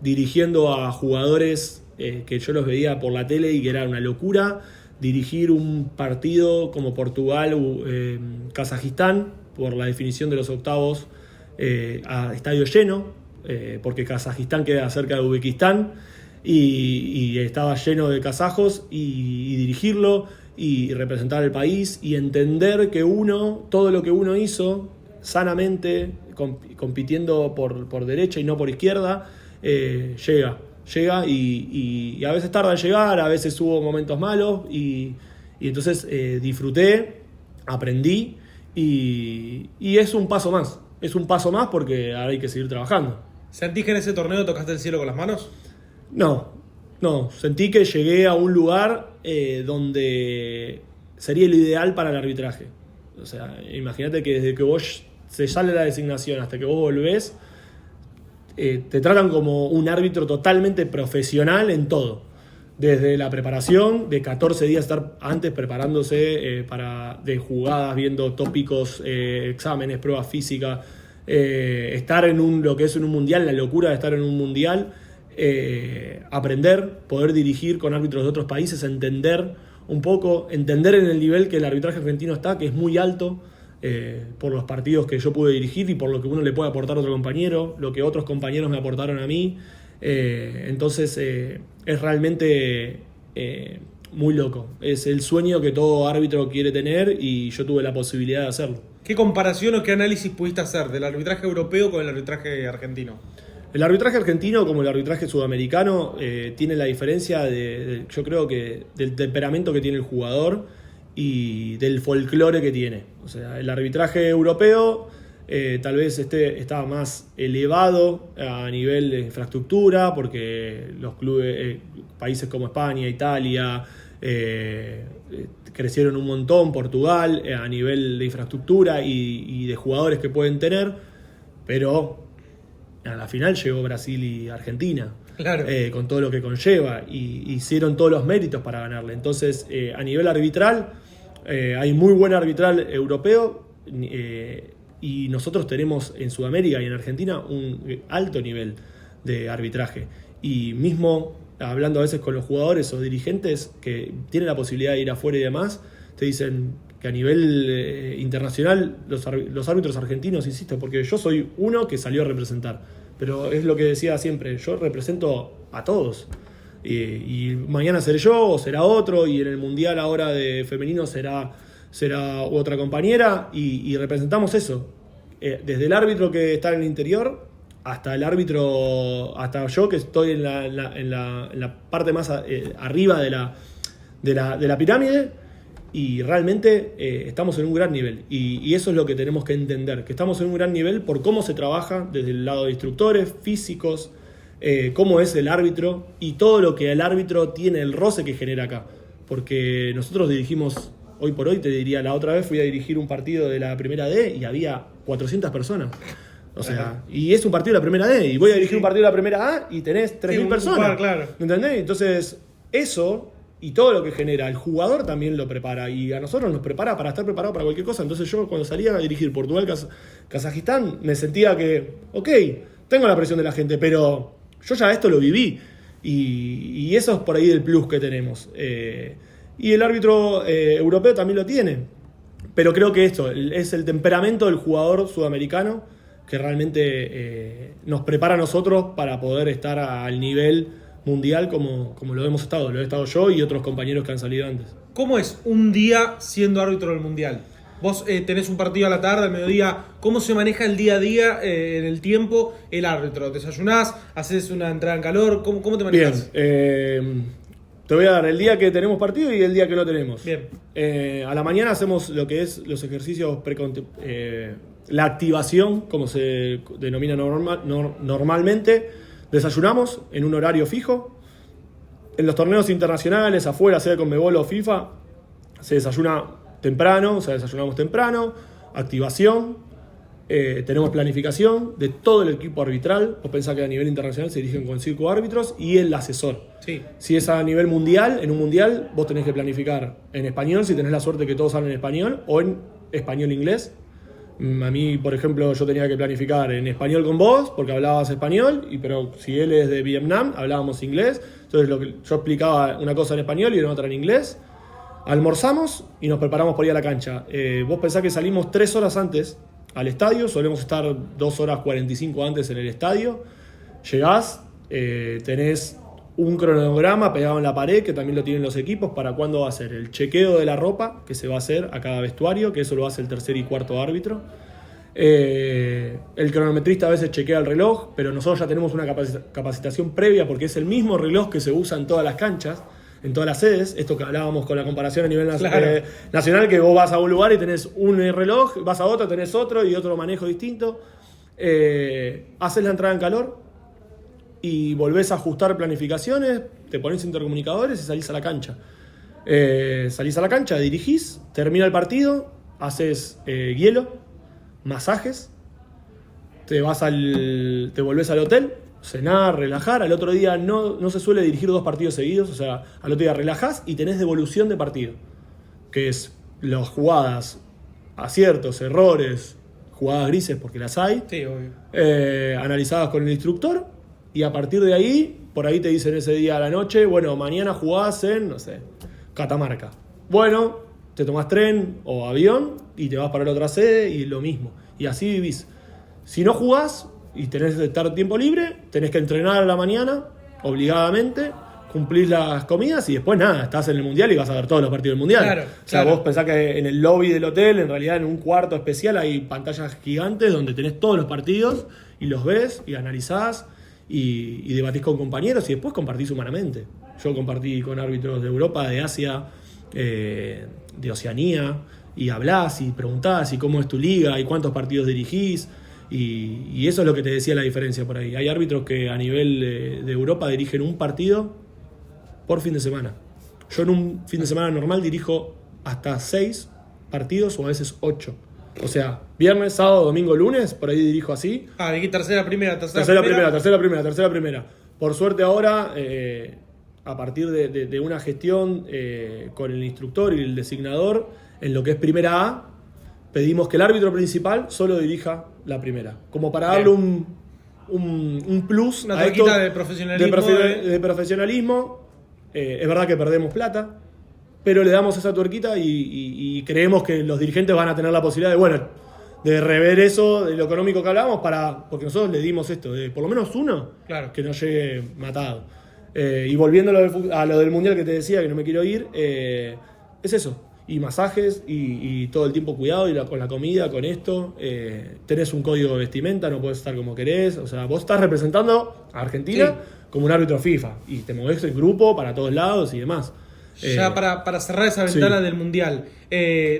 dirigiendo a jugadores que yo los veía por la tele y que era una locura. Dirigir un partido como Portugal-Kazajistán, por la definición de los octavos, a estadio lleno, porque Kazajistán queda cerca de Uzbekistán, y estaba lleno de kazajos, y dirigirlo y representar al país y entender que todo lo que uno hizo sanamente, compitiendo por derecha y no por izquierda, llega y a veces tarda en llegar, a veces hubo momentos malos, y entonces disfruté, aprendí, y es un paso más. Es un paso más porque ahora hay que seguir trabajando. ¿Sentís que en ese torneo tocaste el cielo con las manos? No, sentí que llegué a un lugar donde sería lo ideal para el arbitraje. O sea, imagínate que desde que vos se sale la designación hasta que vos volvés, te tratan como un árbitro totalmente profesional en todo. Desde la preparación, de 14 días estar antes preparándose de jugadas, viendo tópicos, exámenes, pruebas físicas, estar en lo que es en un mundial, la locura de estar en un mundial, aprender, poder dirigir con árbitros de otros países, entender en el nivel que el arbitraje argentino está, que es muy alto, por los partidos que yo pude dirigir y por lo que uno le puede aportar a otro compañero, lo que otros compañeros me aportaron a mí. Entonces es realmente muy loco. Es el sueño que todo árbitro quiere tener, y yo tuve la posibilidad de hacerlo. ¿Qué comparación o qué análisis pudiste hacer del arbitraje europeo con el arbitraje argentino? El arbitraje argentino, como el arbitraje sudamericano, tiene la diferencia yo creo que del temperamento que tiene el jugador y del folclore que tiene. O sea, el arbitraje europeo tal vez está más elevado a nivel de infraestructura, porque los clubes, países como España, Italia, crecieron un montón, Portugal, a nivel de infraestructura y de jugadores que pueden tener, pero A la final llegó Brasil y Argentina, Claro. con todo lo que conlleva, y hicieron todos los méritos para ganarle. Entonces, a nivel arbitral, hay muy buen arbitral europeo, y nosotros tenemos en Sudamérica y en Argentina un alto nivel de arbitraje. Y mismo hablando a veces con los jugadores o dirigentes que tienen la posibilidad de ir afuera y demás, te dicen que a nivel internacional los árbitros argentinos, insisto, porque yo soy uno que salió a representar, pero es lo que decía siempre, yo represento a todos. Y mañana seré yo o será otro, y en el mundial ahora de femenino será otra compañera, y representamos eso. Desde el árbitro que está en el interior hasta el árbitro, hasta yo que estoy en la parte más arriba de la pirámide, y realmente estamos en un gran nivel. Y eso es lo que tenemos que entender, que estamos en un gran nivel por cómo se trabaja desde el lado de instructores, físicos, cómo es el árbitro y todo lo que el árbitro tiene, el roce que genera acá. Porque nosotros dirigimos, hoy por hoy te diría, la otra vez fui a dirigir un partido de la Primera D y había 400 personas. O sea, y es un partido de la Primera D, y voy a dirigir un partido de la Primera A y tenés 3.000 personas. Claro. ¿Entendés? Entonces, eso y todo lo que genera el jugador también lo prepara, y a nosotros nos prepara para estar preparado para cualquier cosa. Entonces yo cuando salía a dirigir Portugal, Kazajistán, me sentía que, ok, tengo la presión de la gente, pero yo ya esto lo viví, y eso es por ahí el plus que tenemos. Y el árbitro europeo también lo tiene, pero creo que esto es el temperamento del jugador sudamericano que realmente nos prepara a nosotros para poder estar al nivel mundial como lo hemos estado. Lo he estado yo y otros compañeros que han salido antes. ¿Cómo es un día siendo árbitro del mundial? Vos tenés un partido a la tarde, al mediodía. ¿Cómo se maneja el día a día en el tiempo el árbitro? ¿Desayunás? ¿Haces una entrada en calor? ¿Cómo te manejas? Bien, te voy a dar el día que tenemos partido y el día que no tenemos. Bien. A la mañana hacemos lo que es los ejercicios la activación, como se denomina normalmente. Desayunamos en un horario fijo. En los torneos internacionales, afuera, sea Conmebol o FIFA, se desayuna temprano, o sea, desayunamos temprano, activación, tenemos planificación de todo el equipo arbitral. Vos pensás que a nivel internacional se dirigen con 5 árbitros y el asesor. Sí. Si es a nivel mundial, en un mundial vos tenés que planificar en español, si tenés la suerte que todos hablen español, o en español-inglés. A mí, por ejemplo, yo tenía que planificar en español con vos, porque hablabas español, pero si él es de Vietnam, hablábamos inglés. Entonces yo explicaba una cosa en español y otra en inglés. Almorzamos y nos preparamos por ir a la cancha. Vos pensás que salimos 3 horas antes al estadio, solemos estar 2 horas 45 antes en el estadio. Llegás, tenés un cronograma pegado en la pared, que también lo tienen los equipos, para cuándo va a ser el chequeo de la ropa que se va a hacer a cada vestuario, que eso lo hace el tercer y cuarto árbitro. El cronometrista a veces chequea el reloj, pero nosotros ya tenemos una capacitación previa, porque es el mismo reloj que se usa en todas las canchas, en todas las sedes. Esto que hablábamos con la comparación a nivel nacional, que vos vas a un lugar y tenés un reloj, vas a otro, tenés otro y otro manejo distinto. Haces la entrada en calor y volvés a ajustar planificaciones, te pones intercomunicadores y salís a la cancha. Salís a la cancha, dirigís, termina el partido, haces hielo, masajes, te volvés al hotel, cenar, relajar. Al otro día no se suele dirigir 2 partidos seguidos, o sea, al otro día relajás y tenés devolución de partido, que es las jugadas, aciertos, errores, jugadas grises porque las hay, Sí, obvio. analizadas con el instructor. Y a partir de ahí, por ahí te dicen ese día a la noche, bueno, mañana jugás en, no sé, Catamarca. Bueno, te tomás tren o avión y te vas para la otra sede y lo mismo. Y así vivís. Si no jugás y tenés que estar tiempo libre, tenés que entrenar a la mañana, obligadamente, cumplís las comidas y después nada, estás en el mundial y vas a ver todos los partidos del mundial. Claro, O sea, claro. vos pensás que en el lobby del hotel, en realidad en un cuarto especial, hay pantallas gigantes donde tenés todos los partidos y los ves y analizás. Y debatís con compañeros y después compartís humanamente. Yo compartí con árbitros de Europa, de Asia, de Oceanía, y hablás y preguntás y cómo es tu liga y cuántos partidos dirigís, y eso es lo que te decía la diferencia por ahí. Hay árbitros que a nivel de Europa dirigen un partido por fin de semana. Yo en un fin de semana normal dirijo hasta 6 partidos o a veces 8. O sea, viernes, sábado, domingo, lunes, por ahí dirijo así. Aquí tercera, primera. Tercera, primera. Por suerte ahora, a partir de una gestión con el instructor y el designador, en lo que es primera A, pedimos que el árbitro principal solo dirija la primera. Como para darle un plus una a esto de profesionalismo. de profesionalismo. Es verdad que perdemos plata, pero le damos esa tuerquita y creemos que los dirigentes van a tener la posibilidad de rever eso, de lo económico que hablábamos, porque nosotros le dimos esto, de por lo menos uno, claro, que no llegue matado. Y volviendo a lo del Mundial que te decía, que no me quiero ir, es eso. Y masajes y todo el tiempo cuidado con la comida, con esto. Tenés un código de vestimenta, no podés estar como querés. O sea, vos estás representando a Argentina como un árbitro FIFA y te movés en grupo para todos lados y demás. Ya para cerrar esa ventana del Mundial,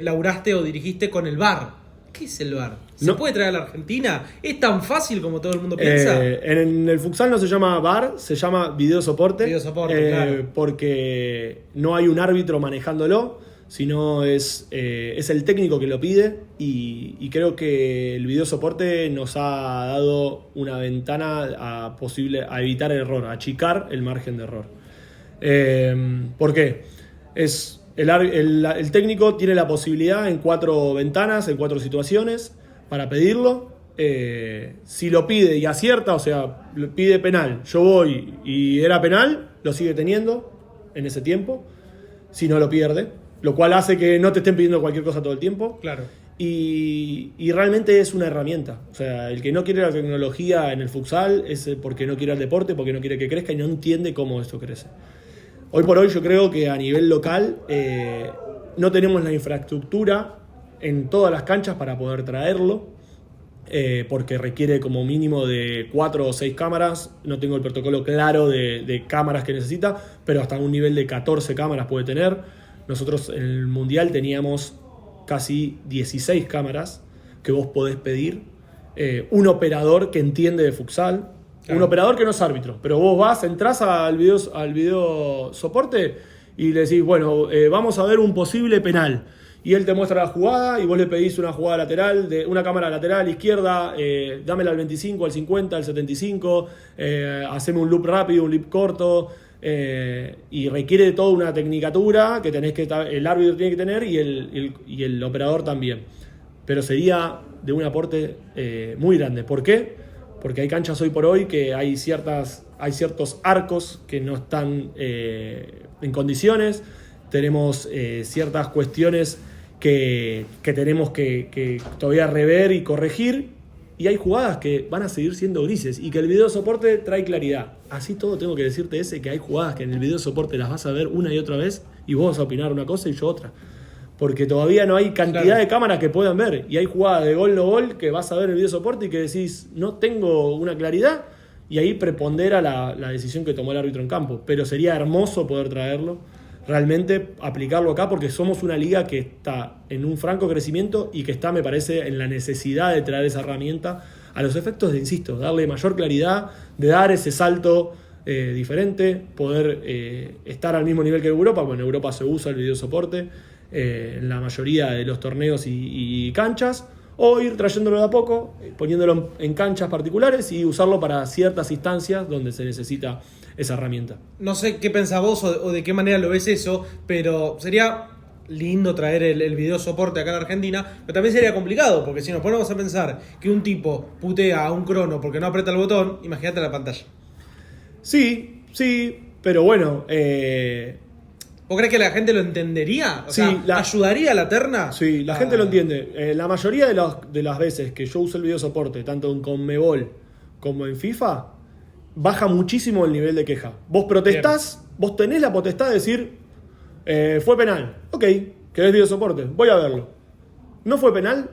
laburaste o dirigiste con el VAR. ¿Qué es el VAR? ¿Se puede traer a la Argentina? ¿Es tan fácil como todo el mundo piensa? En el futsal no se llama VAR, se llama video soporte. Video soporte, claro. Porque no hay un árbitro manejándolo, sino es el técnico que lo pide y creo que el video soporte nos ha dado una ventana a evitar el error, a achicar el margen de error. ¿Por qué? El técnico tiene la posibilidad en 4 ventanas, en 4 situaciones, para pedirlo. Si lo pide y acierta, o sea, pide penal, yo voy y era penal, lo sigue teniendo en ese tiempo, si no lo pierde, lo cual hace que no te estén pidiendo cualquier cosa todo el tiempo. Claro. Y realmente es una herramienta. O sea, el que no quiere la tecnología en el futsal es porque no quiere el deporte, porque no quiere que crezca y no entiende cómo esto crece. Hoy por hoy yo creo que a nivel local no tenemos la infraestructura en todas las canchas para poder traerlo, porque requiere como mínimo de 4 o 6 cámaras. No tengo el protocolo claro de cámaras que necesita, pero hasta un nivel de 14 cámaras puede tener. Nosotros en el Mundial teníamos casi 16 cámaras que vos podés pedir. Un operador que entiende de futsal. Claro. Un operador que no es árbitro, pero vos entrás al video soporte y le decís, bueno, vamos a ver un posible penal. Y él te muestra la jugada y vos le pedís una jugada lateral, una cámara lateral izquierda, dámela al 25, al 50, al 75, haceme un loop rápido, un loop corto. Y requiere toda una tecnicatura que el árbitro tiene que tener y el operador también. Pero sería de un aporte muy grande. ¿Por qué? Porque hay canchas hoy por hoy que hay ciertos arcos que no están en condiciones. Tenemos ciertas cuestiones que tenemos que todavía rever y corregir. Y hay jugadas que van a seguir siendo grises y que el video soporte trae claridad. Así todo tengo que decirte que hay jugadas que en el video soporte las vas a ver una y otra vez y vos vas a opinar una cosa y yo otra. Porque todavía no hay cantidad de cámaras que puedan ver. Y hay jugadas de gol no gol que vas a ver en el video soporte y que decís, no tengo una claridad. Y ahí prepondera la decisión que tomó el árbitro en campo. Pero sería hermoso poder traerlo, realmente aplicarlo acá, porque somos una liga que está en un franco crecimiento y que está, me parece, en la necesidad de traer esa herramienta a los efectos de, insisto, darle mayor claridad, de dar ese salto diferente, poder estar al mismo nivel que Europa. Bueno, en Europa se usa el video soporte en la mayoría de los torneos y canchas, o ir trayéndolo de a poco, poniéndolo en canchas particulares y usarlo para ciertas instancias donde se necesita esa herramienta. No sé qué pensás vos o de qué manera lo ves eso, pero sería lindo traer el video soporte acá en Argentina, pero también sería complicado, porque si nos ponemos a pensar que un tipo putea a un crono porque no aprieta el botón, imagínate la pantalla. Sí, pero bueno... ¿Vos crees que la gente lo entendería? O sea, ¿ayudaría a la terna? Sí, la gente lo entiende. La mayoría de las veces que yo uso el video soporte, tanto en Conmebol como en FIFA, baja muchísimo el nivel de queja. Vos protestás, vos tenés la potestad de decir, fue penal. Ok, querés video soporte, voy a verlo. ¿No fue penal?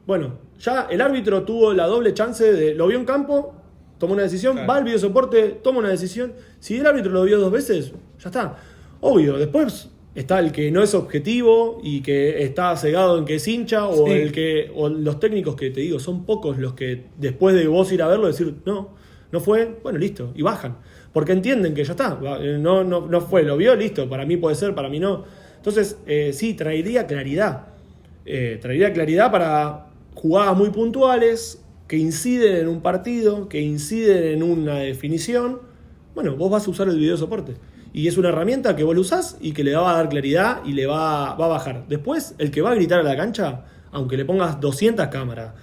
Bueno, ya el árbitro tuvo la doble chance de, lo vio en campo, tomó una decisión, va al video soporte, toma una decisión. Si el árbitro lo vio 2 veces, ya está. Obvio, después está el que no es objetivo y que está cegado en que es hincha, o los técnicos que te digo, son pocos los que después de vos ir a verlo decir, no fue, bueno, listo, y bajan. Porque entienden que ya está, no fue, lo vio, listo, para mí puede ser, para mí no. Entonces, sí, traería claridad. Traería claridad para jugadas muy puntuales que inciden en un partido, que inciden en una definición. Bueno, vos vas a usar el video soporte. Y es una herramienta que vos lo usás y que le va a dar claridad y le va a bajar. Después, el que va a gritar a la cancha, aunque le pongas 200 cámaras,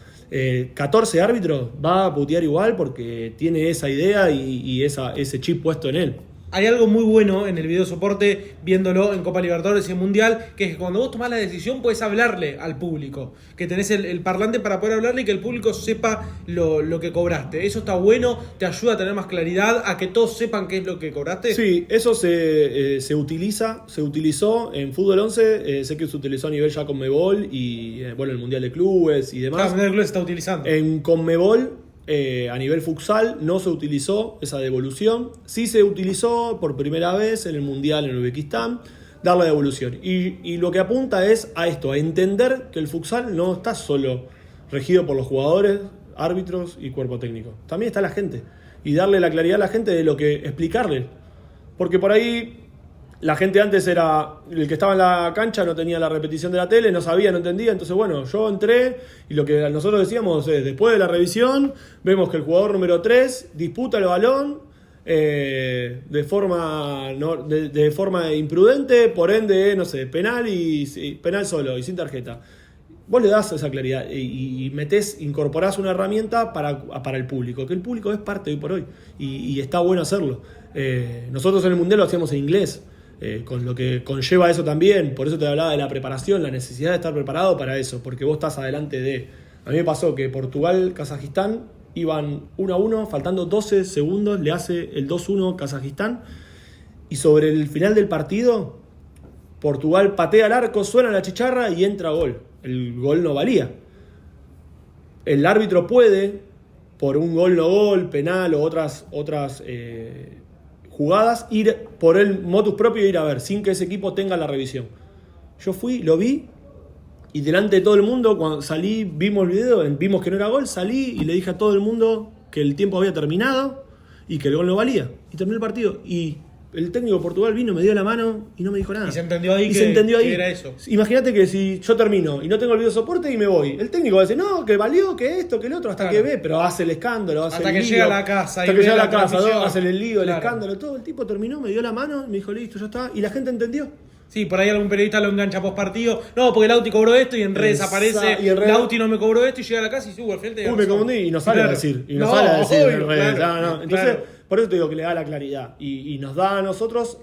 14 árbitros, va a putear igual porque tiene esa idea y ese chip puesto en él. Hay algo muy bueno en el video soporte, viéndolo en Copa Libertadores y en Mundial, que es que cuando vos tomás la decisión puedes hablarle al público, que tenés el parlante para poder hablarle y que el público sepa lo que cobraste. Eso está bueno, te ayuda a tener más claridad, a que todos sepan qué es lo que cobraste. Sí, eso se utilizó en Fútbol 11, sé que se utilizó a nivel ya Conmebol y bueno, el Mundial de Clubes y demás. Claro, el Mundial de Clubes se está utilizando. En Conmebol, a nivel futsal, no se utilizó esa devolución. Sí se utilizó por primera vez en el Mundial en Uzbekistán, dar la devolución. Y lo que apunta es a esto, a entender que el futsal no está solo regido por los jugadores, árbitros y cuerpo técnico. También está la gente. Y darle la claridad a la gente de lo que explicarle. Porque por ahí la gente antes era el que estaba en la cancha, no tenía la repetición de la tele, no sabía, no entendía. Entonces, bueno, yo entré y lo que nosotros decíamos es, después de la revisión, vemos que el jugador número 3 disputa el balón de forma imprudente, por ende, no sé, penal solo y sin tarjeta. Vos le das esa claridad y incorporás una herramienta para el público, que el público es parte hoy por hoy y está bueno hacerlo. Nosotros en el Mundial lo hacíamos en inglés. Con lo que conlleva eso también, por eso te hablaba de la preparación, la necesidad de estar preparado para eso, porque vos estás adelante de... A mí me pasó que Portugal-Kazajistán iban 1-1, faltando 12 segundos, le hace el 2-1 Kazajistán, y sobre el final del partido, Portugal patea al arco, suena la chicharra y entra gol. El gol no valía. El árbitro puede, por un gol no gol, penal o otras jugadas, ir por el motus propio e ir a ver, sin que ese equipo tenga la revisión. Yo fui, lo vi, y delante de todo el mundo, cuando salí, vimos el video, vimos que no era gol, salí y le dije a todo el mundo que el tiempo había terminado y que el gol no valía. Y terminó el partido. Y el técnico de Portugal vino, me dio la mano y no me dijo nada. Y se entendió ahí, que era eso. Imagínate que si yo termino y no tengo el video soporte y me voy, el técnico va a decir, no, que valió, que esto, que el otro, hasta que ve, pero hace el escándalo, hace hasta el que lío. Llega a la casa. Hasta que llega a la casa, hace el lío, el claro. escándalo, todo. El tipo terminó, me dio la mano, me dijo, listo, ya está. Y la gente entendió. Sí, por ahí algún periodista lo engancha post partido. No, porque Lauti cobró esto y en redes aparece. Lauti no me cobró esto y llega a la casa y sube al frente. Me confundí y no sale a decir. Y no sale a decir en redes. Claro, entonces, por eso te digo que le da la claridad. Y nos da a nosotros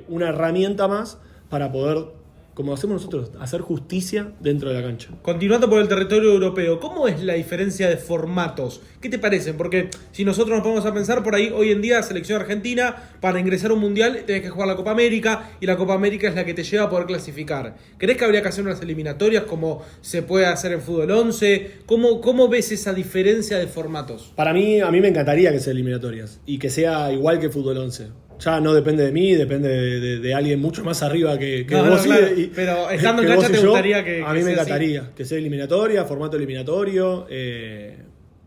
una herramienta más para poder, como hacemos nosotros, hacer justicia dentro de la cancha. Continuando por el territorio europeo, ¿cómo es la diferencia de formatos? ¿Qué te parecen? Porque si nosotros nos ponemos a pensar por ahí, hoy en día, selección argentina, para ingresar a un mundial tenés que jugar la Copa América, y la Copa América es la que te lleva a poder clasificar. ¿Crees que habría que hacer unas eliminatorias como se puede hacer en Fútbol 11? ¿Cómo ves esa diferencia de formatos? Para mí, a mí me encantaría que sea eliminatorias y que sea igual que Fútbol 11. Ya no depende de mí, depende de alguien mucho más arriba que vos. Claro, pero estando en cancha te gustaría que a mí me encantaría así. que sea eliminatoria, formato eliminatorio.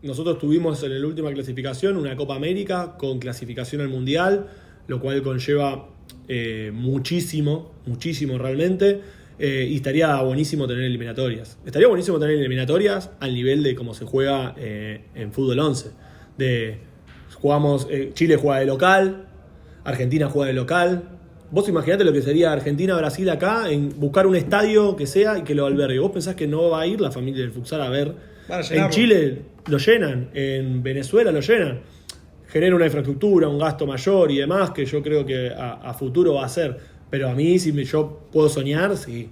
Nosotros tuvimos en la última clasificación una Copa América con clasificación al Mundial, lo cual conlleva muchísimo realmente. Y estaría buenísimo tener eliminatorias. Estaría buenísimo tener eliminatorias al nivel de cómo se juega en Fútbol 11. Chile juega de local, Argentina juega de local. Vos imaginate lo que sería Argentina-Brasil acá, en buscar un estadio que sea y que lo albergue. ¿Vos pensás que no va a ir la familia del futsal a ver? En Chile lo llenan, en Venezuela lo llenan. Genera una infraestructura, un gasto mayor y demás, que yo creo que a futuro va a ser. Pero a mí, si yo puedo soñar, sí.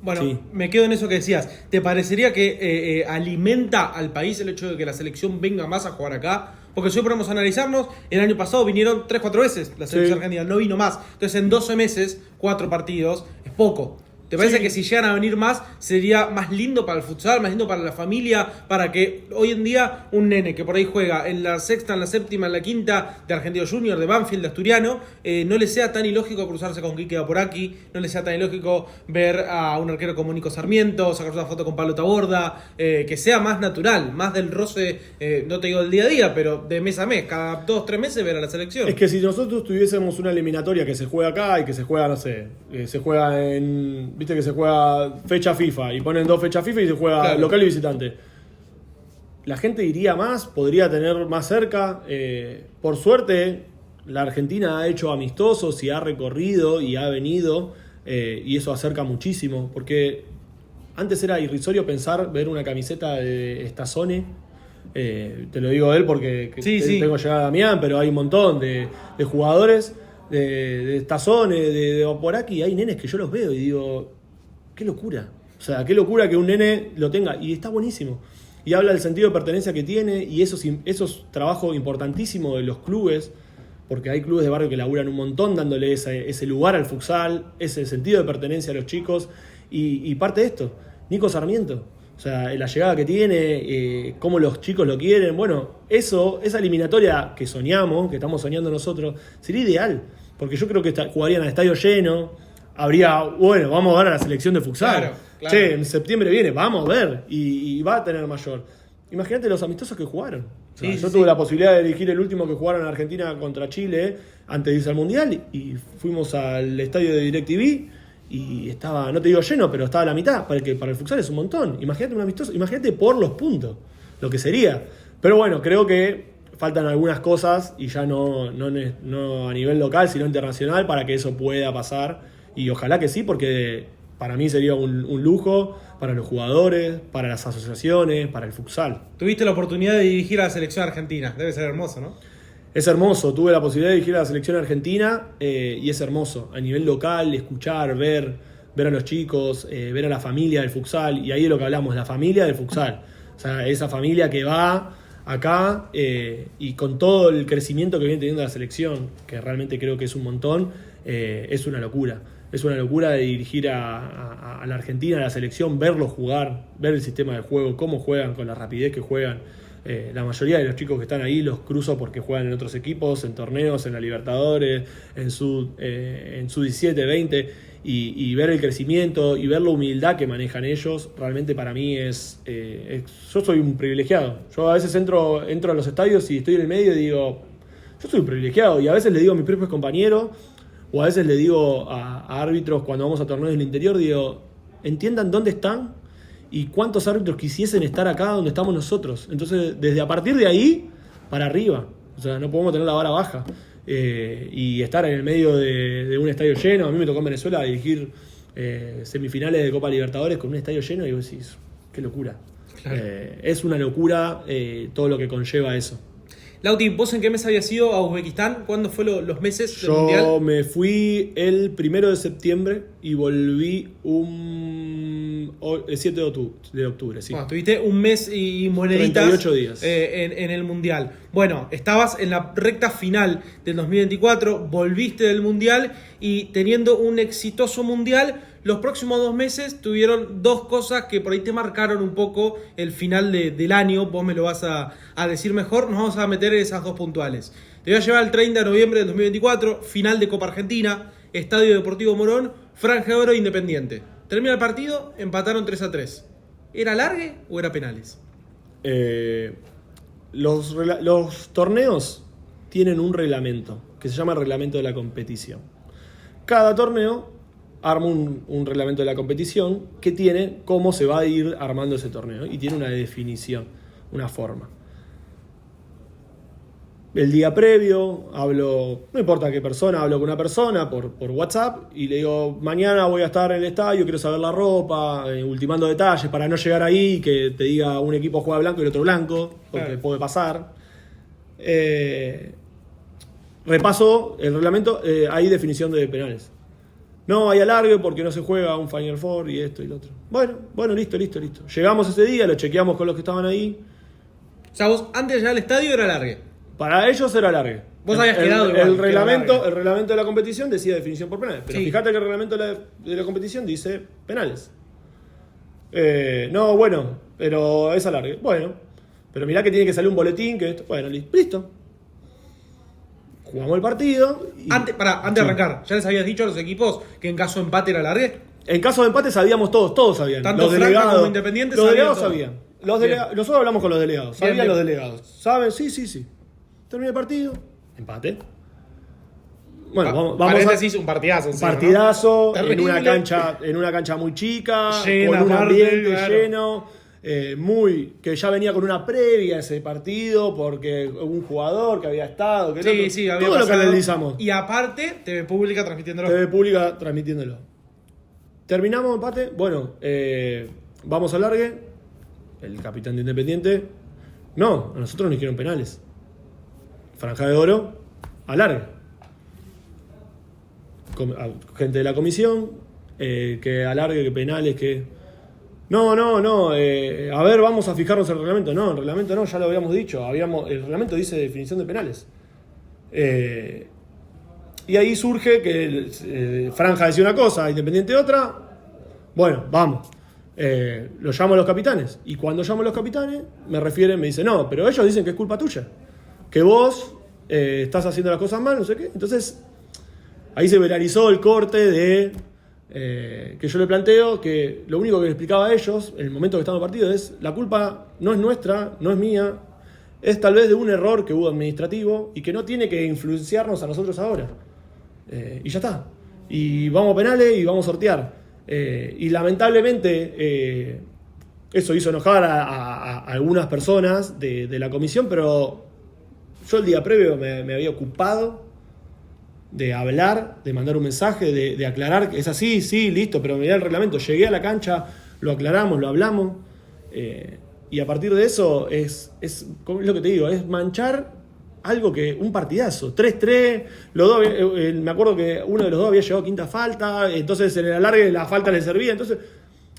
Bueno, sí. Me quedo en eso que decías. ¿Te parecería que alimenta al país el hecho de que la selección venga más a jugar acá? Porque si hoy podemos analizarnos, el año pasado vinieron 3-4 veces la selección argentina, no vino más. Entonces en 12 meses, 4 partidos, es poco. ¿Te parece que si llegan a venir más, sería más lindo para el futsal, más lindo para la familia, para que hoy en día un nene que por ahí juega en la sexta, en la séptima, en la quinta de Argentino Junior, de Banfield, de Asturiano, no le sea tan ilógico cruzarse con Quique Aporaki, no le sea tan ilógico ver a un arquero como Nico Sarmiento, sacarse una foto con Pablo Taborda, que sea más natural, más del roce, no te digo del día a día, pero de mes a mes, cada 2-3 meses ver a la selección. Es que si nosotros tuviésemos una eliminatoria que se juega acá y que se juega, no sé, se juega en viste que se juega fecha FIFA y ponen 2 fechas FIFA y se juega local y visitante. La gente iría más, podría tener más cerca. Por suerte, la Argentina ha hecho amistosos y ha recorrido y ha venido, y eso acerca muchísimo, porque antes era irrisorio pensar ver una camiseta de Stazzone. Te lo digo a él porque tengo llegada a Damián, pero hay un montón de jugadores de Stazzone, de Vaporaki, y hay nenes que yo los veo y digo, qué locura. O sea, qué locura que un nene lo tenga, y está buenísimo. Y habla del sentido de pertenencia que tiene, y eso es trabajo importantísimo de los clubes, porque hay clubes de barrio que laburan un montón dándole ese lugar al futsal, ese sentido de pertenencia a los chicos, y parte de esto, Nico Sarmiento. O sea, la llegada que tiene, cómo los chicos lo quieren. Bueno, esa eliminatoria que soñamos, que estamos soñando nosotros, sería ideal. Porque yo creo que jugarían al estadio lleno. Vamos a ver a la selección de futsal. Claro. Che, en septiembre viene, vamos a ver. Y va a tener mayor. Imagínate los amistosos que jugaron. O sea, yo tuve la posibilidad de elegir el último que jugaron en Argentina contra Chile antes de irse al Mundial. Y fuimos al estadio de DirecTV. Y estaba, no te digo lleno, pero estaba a la mitad, para el futsal es un montón. Imagínate un amistoso, imagínate por los puntos, lo que sería. Pero bueno, creo que faltan algunas cosas, y ya no a nivel local, sino internacional, para que eso pueda pasar. Y ojalá que sí, porque para mí sería un lujo, para los jugadores, para las asociaciones, para el futsal. Tuviste la oportunidad de dirigir a la selección argentina, debe ser hermoso, ¿no? Es hermoso, tuve la posibilidad de dirigir a la selección argentina, y es hermoso. A nivel local, escuchar, ver a los chicos, ver a la familia del futsal, y ahí es lo que hablamos, la familia del futsal. O sea, esa familia que va acá, y con todo el crecimiento que viene teniendo la selección, que realmente creo que es un montón, es una locura. Es una locura de dirigir a la Argentina, a la selección, verlos jugar, ver el sistema de juego, cómo juegan, con la rapidez que juegan. La mayoría de los chicos que están ahí los cruzo porque juegan en otros equipos, en torneos, en la Libertadores, en su 17, 20, y ver el crecimiento y ver la humildad que manejan ellos, realmente para mí yo soy un privilegiado. Yo a veces entro a los estadios y estoy en el medio y digo, yo soy un privilegiado, y a veces le digo a mis propios compañeros, o a veces le digo a árbitros cuando vamos a torneos del interior, digo, entiendan dónde están y cuántos árbitros quisiesen estar acá donde estamos nosotros. Entonces, desde a partir de ahí, para arriba. O sea, no podemos tener la vara baja. Y estar en el medio de un estadio lleno. A mí me tocó en Venezuela dirigir semifinales de Copa Libertadores con un estadio lleno, y vos decís, qué locura. Claro. Es una locura todo lo que conlleva eso. Lauti, ¿vos en qué mes habías ido a Uzbekistán? ¿Cuándo fue los meses del Mundial? Yo me fui el 1 de septiembre y volví el 7 de octubre. Sí. Bueno, estuviste un mes y moneditas 38 días. En el Mundial. Bueno, estabas en la recta final del 2024, volviste del Mundial, y teniendo un exitoso Mundial, los próximos 2 meses tuvieron 2 cosas que por ahí te marcaron un poco el final del año. Vos me lo vas a decir mejor. Nos vamos a meter en esas 2 puntuales. Te voy a llevar el 30 de noviembre del 2024, final de Copa Argentina, Estadio Deportivo Morón, Franja de Oro, Independiente. Termina el partido, empataron 3-3. ¿Era largue o era penales? Los torneos tienen un reglamento que se llama reglamento de la competición. Cada torneo arma un reglamento de la competición que tiene cómo se va a ir armando ese torneo, y tiene una definición, una forma. El día previo hablo, no importa qué persona, hablo con una persona por WhatsApp y le digo, mañana voy a estar en el estadio, quiero saber la ropa, ultimando detalles para no llegar ahí y que te diga un equipo juega blanco y el otro blanco, porque puede pasar. Repaso el reglamento, hay definición de penales. No, hay alargue porque no se juega un Final Four y esto y lo otro. Bueno, listo. Llegamos ese día, lo chequeamos con los que estaban ahí. O sea, vos antes de llegar al estadio era alargue. Para ellos era alargue. Vos habías quedado igual. El reglamento de la competición decía definición por penales. Pero fíjate que el reglamento de la competición dice penales. No, bueno, pero es alargue. Bueno, pero mirá que tiene que salir un boletín que esto. Bueno, listo. Jugamos el partido. Antes de arrancar, ¿ya les habías dicho a los equipos que en caso de empate era alargue? En caso de empate sabíamos todos sabían. Tanto los delegados como Independiente los delegados sabían. Nosotros hablamos con los delegados. Sabían los delegados. ¿Saben? Sí. Termina el partido. Empate. Bueno, vamos a paréntesis, un partidazo. un partidazo, ¿no? en una Terrible. cancha muy chica, Llena, con un aparte, ambiente claro. lleno, que ya venía con una previa a ese partido, porque un jugador que había estado, que el otro. Sí, había todo lo que pasado. analizamos. Y aparte, TV Pública transmitiéndolo. TV Pública transmitiéndolo. Terminamos empate. Bueno, vamos al largue. El capitán de Independiente. No, a nosotros nos hicieron penales. Franja de oro, alargue. Gente de la comisión, que alargue, que penales, que. No. A ver, vamos a fijarnos en el reglamento. No, el reglamento no, ya lo habíamos dicho. El reglamento dice definición de penales. Y ahí surge que Franja decía una cosa, Independiente otra. Bueno, vamos. Lo llamo a los capitanes. Y cuando llamo a los capitanes, me dicen, no, pero ellos dicen que es culpa tuya. Que vos estás haciendo las cosas mal, no sé qué. Entonces, ahí se viralizó el corte de que yo le planteo que lo único que le explicaba a ellos, en el momento que estamos en el partido, es la culpa no es nuestra, no es mía, es tal vez de un error que hubo administrativo y que no tiene que influenciarnos a nosotros ahora. Y ya está. Y vamos a penales y vamos a sortear. Y lamentablemente eso hizo enojar a algunas personas de la comisión, pero yo el día previo me había ocupado de hablar, de mandar un mensaje, de aclarar que es así, sí, listo, pero mirá el reglamento. Llegué a la cancha, lo aclaramos, lo hablamos, y a partir de eso es lo que te digo, es manchar algo que, un partidazo, 3-3, los dos, me acuerdo que uno de los dos había llegado a quinta falta, entonces en el alargue la falta le servía, entonces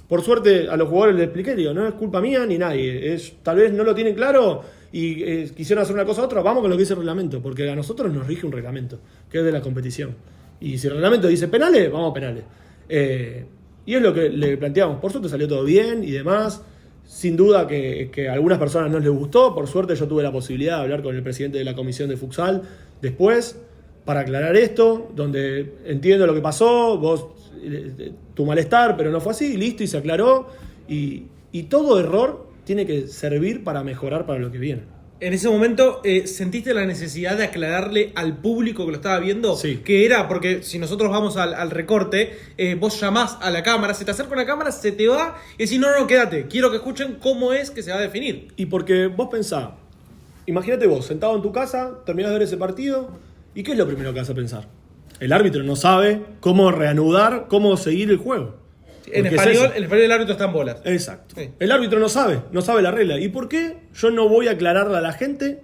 por suerte a los jugadores les expliqué, digo, no es culpa mía ni nadie, tal vez no lo tienen claro y quisieron hacer una cosa u otra, vamos con lo que dice el reglamento, porque a nosotros nos rige un reglamento, que es de la competición, y si el reglamento dice penales, vamos a penales, y es lo que le planteamos, por suerte salió todo bien y demás. Sin duda que a algunas personas no les gustó. Por suerte yo tuve la posibilidad de hablar con el presidente de la comisión de futsal después para aclarar esto, donde entiendo lo que pasó, vos tu malestar, pero no fue así, listo, y se aclaró. Y todo error tiene que servir para mejorar para lo que viene. En ese momento, ¿sentiste la necesidad de aclararle al público que lo estaba viendo? Sí. Que era, porque si nosotros vamos al recorte, vos llamás a la cámara, se te acerca una cámara, se te va y decís, no, quédate, quiero que escuchen cómo es que se va a definir. Y porque vos pensás, imagínate vos, sentado en tu casa, terminás de ver ese partido, ¿y qué es lo primero que vas a pensar? El árbitro no sabe cómo reanudar, cómo seguir el juego. En español, el árbitro está en bolas. Exacto. Sí. El árbitro no sabe la regla. ¿Y por qué yo no voy a aclararle a la gente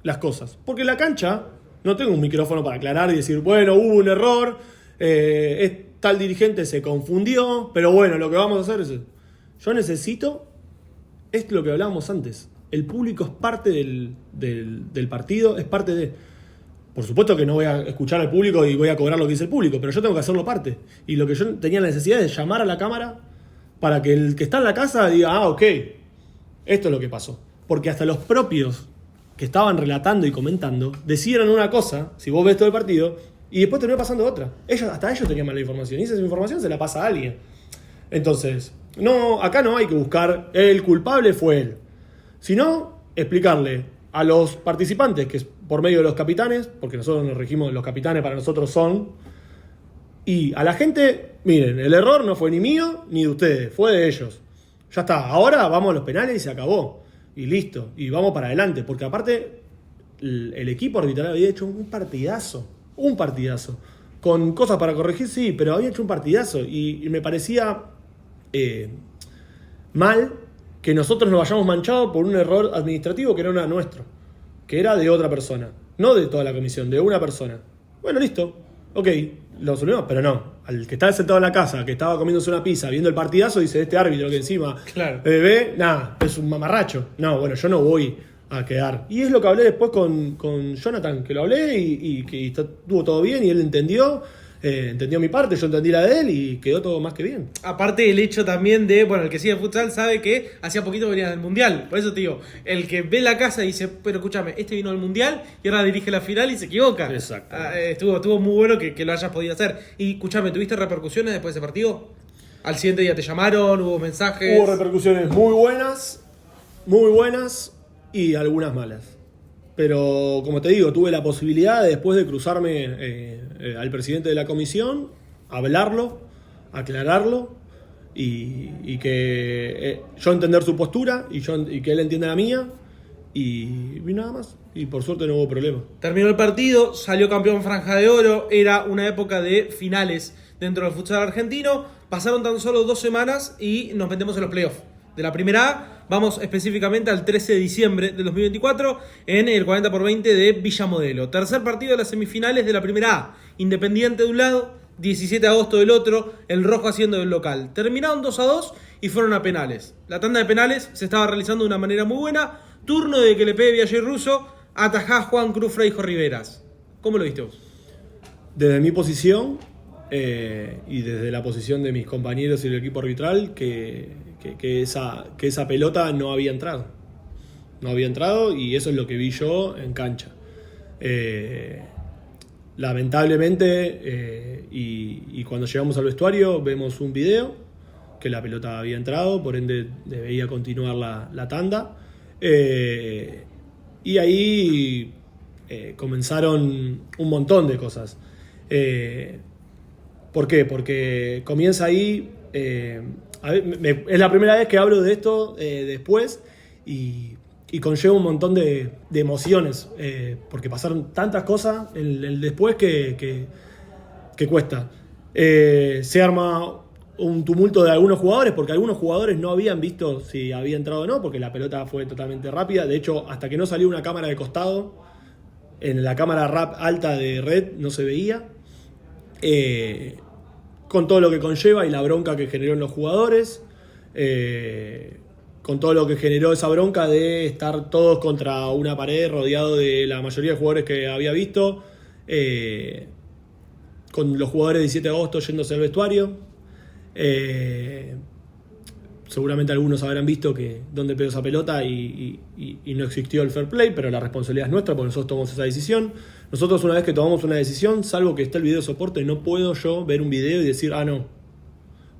las cosas? Porque en la cancha no tengo un micrófono para aclarar y decir, bueno, hubo un error, tal dirigente se confundió, pero bueno, lo que vamos a hacer es... Yo necesito, es lo que hablábamos antes, el público es parte del partido, es parte de... Por supuesto que no voy a escuchar al público y voy a cobrar lo que dice el público, pero yo tengo que hacerlo parte. Y lo que yo tenía la necesidad es llamar a la cámara para que el que está en la casa diga, ok, esto es lo que pasó. Porque hasta los propios que estaban relatando y comentando decían una cosa, si vos ves todo el partido, y después terminó pasando otra. Hasta ellos tenían mala información, y esa información se la pasa a alguien. Entonces, no, acá no hay que buscar el culpable fue él, sino explicarle a los participantes, que es por medio de los capitanes, porque nosotros nos regimos, los capitanes para nosotros son, y a la gente, miren, el error no fue ni mío ni de ustedes, fue de ellos. Ya está, ahora vamos a los penales y se acabó. Y listo, y vamos para adelante, porque aparte el equipo arbitral había hecho un partidazo, con cosas para corregir, sí, pero había hecho un partidazo, y me parecía mal que nosotros nos hayamos manchado por un error administrativo que no era nuestro, que era de otra persona, no de toda la comisión, de una persona. Bueno, listo, ok, lo solucionamos, pero no. Al que estaba sentado en la casa, que estaba comiéndose una pizza, viendo el partidazo, dice, este árbitro que encima Claro. ve, nada, es un mamarracho. No, bueno, yo no voy a quedar. Y es lo que hablé después con Jonathan, que lo hablé y que estuvo todo bien y él entendió mi parte, yo entendí la de él y quedó todo más que bien. Aparte el hecho también de, bueno, el que sigue el futsal sabe que hacía poquito venía del Mundial. Por eso te digo, el que ve la casa y dice, pero escúchame, este vino del Mundial y ahora dirige la final y se equivoca. Exacto. Estuvo muy bueno que lo hayas podido hacer. Y escúchame, ¿tuviste repercusiones después de ese partido? Al siguiente día te llamaron, hubo mensajes. Hubo repercusiones muy buenas y algunas malas. pero como te digo, tuve la posibilidad de, después de cruzarme al presidente de la comisión, hablarlo, aclararlo y que yo entender su postura y que él entienda la mía y nada más. Y por suerte no hubo problema. Terminó el partido, salió campeón Franja de Oro, era una época de finales dentro del futsal argentino. Pasaron tan solo 2 semanas y nos metemos en los playoffs de la Primera A. Vamos específicamente al 13 de diciembre del 2024 en el 40x20 de Villa Modelo. Tercer partido de las semifinales de la Primera A. Independiente de un lado, 17 de agosto del otro, el Rojo haciendo del local. Terminaron 2-2 y fueron a penales. La tanda de penales se estaba realizando de una manera muy buena. Turno de que le pegue Vialler Russo, atajá Juan Cruz Freijo Riveras. ¿Cómo lo viste vos? Desde mi posición y desde la posición de mis compañeros y el equipo arbitral, que esa pelota no había entrado. No había entrado y eso es lo que vi yo en cancha. Lamentablemente, y cuando llegamos al vestuario vemos un video que la pelota había entrado, por ende debía continuar la tanda. Y ahí comenzaron un montón de cosas. ¿Por qué? Porque comienza ahí... es la primera vez que hablo de esto después y conlleva un montón de emociones, porque pasaron tantas cosas en el después que cuesta. Se arma un tumulto de algunos jugadores, porque algunos jugadores no habían visto si había entrado o no, porque la pelota fue totalmente rápida. De hecho, hasta que no salió una cámara de costado, en la cámara rap alta de red no se veía. Con todo lo que conlleva y la bronca que generó en los jugadores, con todo lo que generó esa bronca de estar todos contra una pared rodeado de la mayoría de jugadores que había visto, con los jugadores de 17 de agosto yéndose al vestuario. Seguramente algunos habrán visto que dónde pegó esa pelota y no existió el fair play, pero la responsabilidad es nuestra porque nosotros tomamos esa decisión. Nosotros, una vez que tomamos una decisión, salvo que esté el video de soporte, no puedo yo ver un video y decir, no,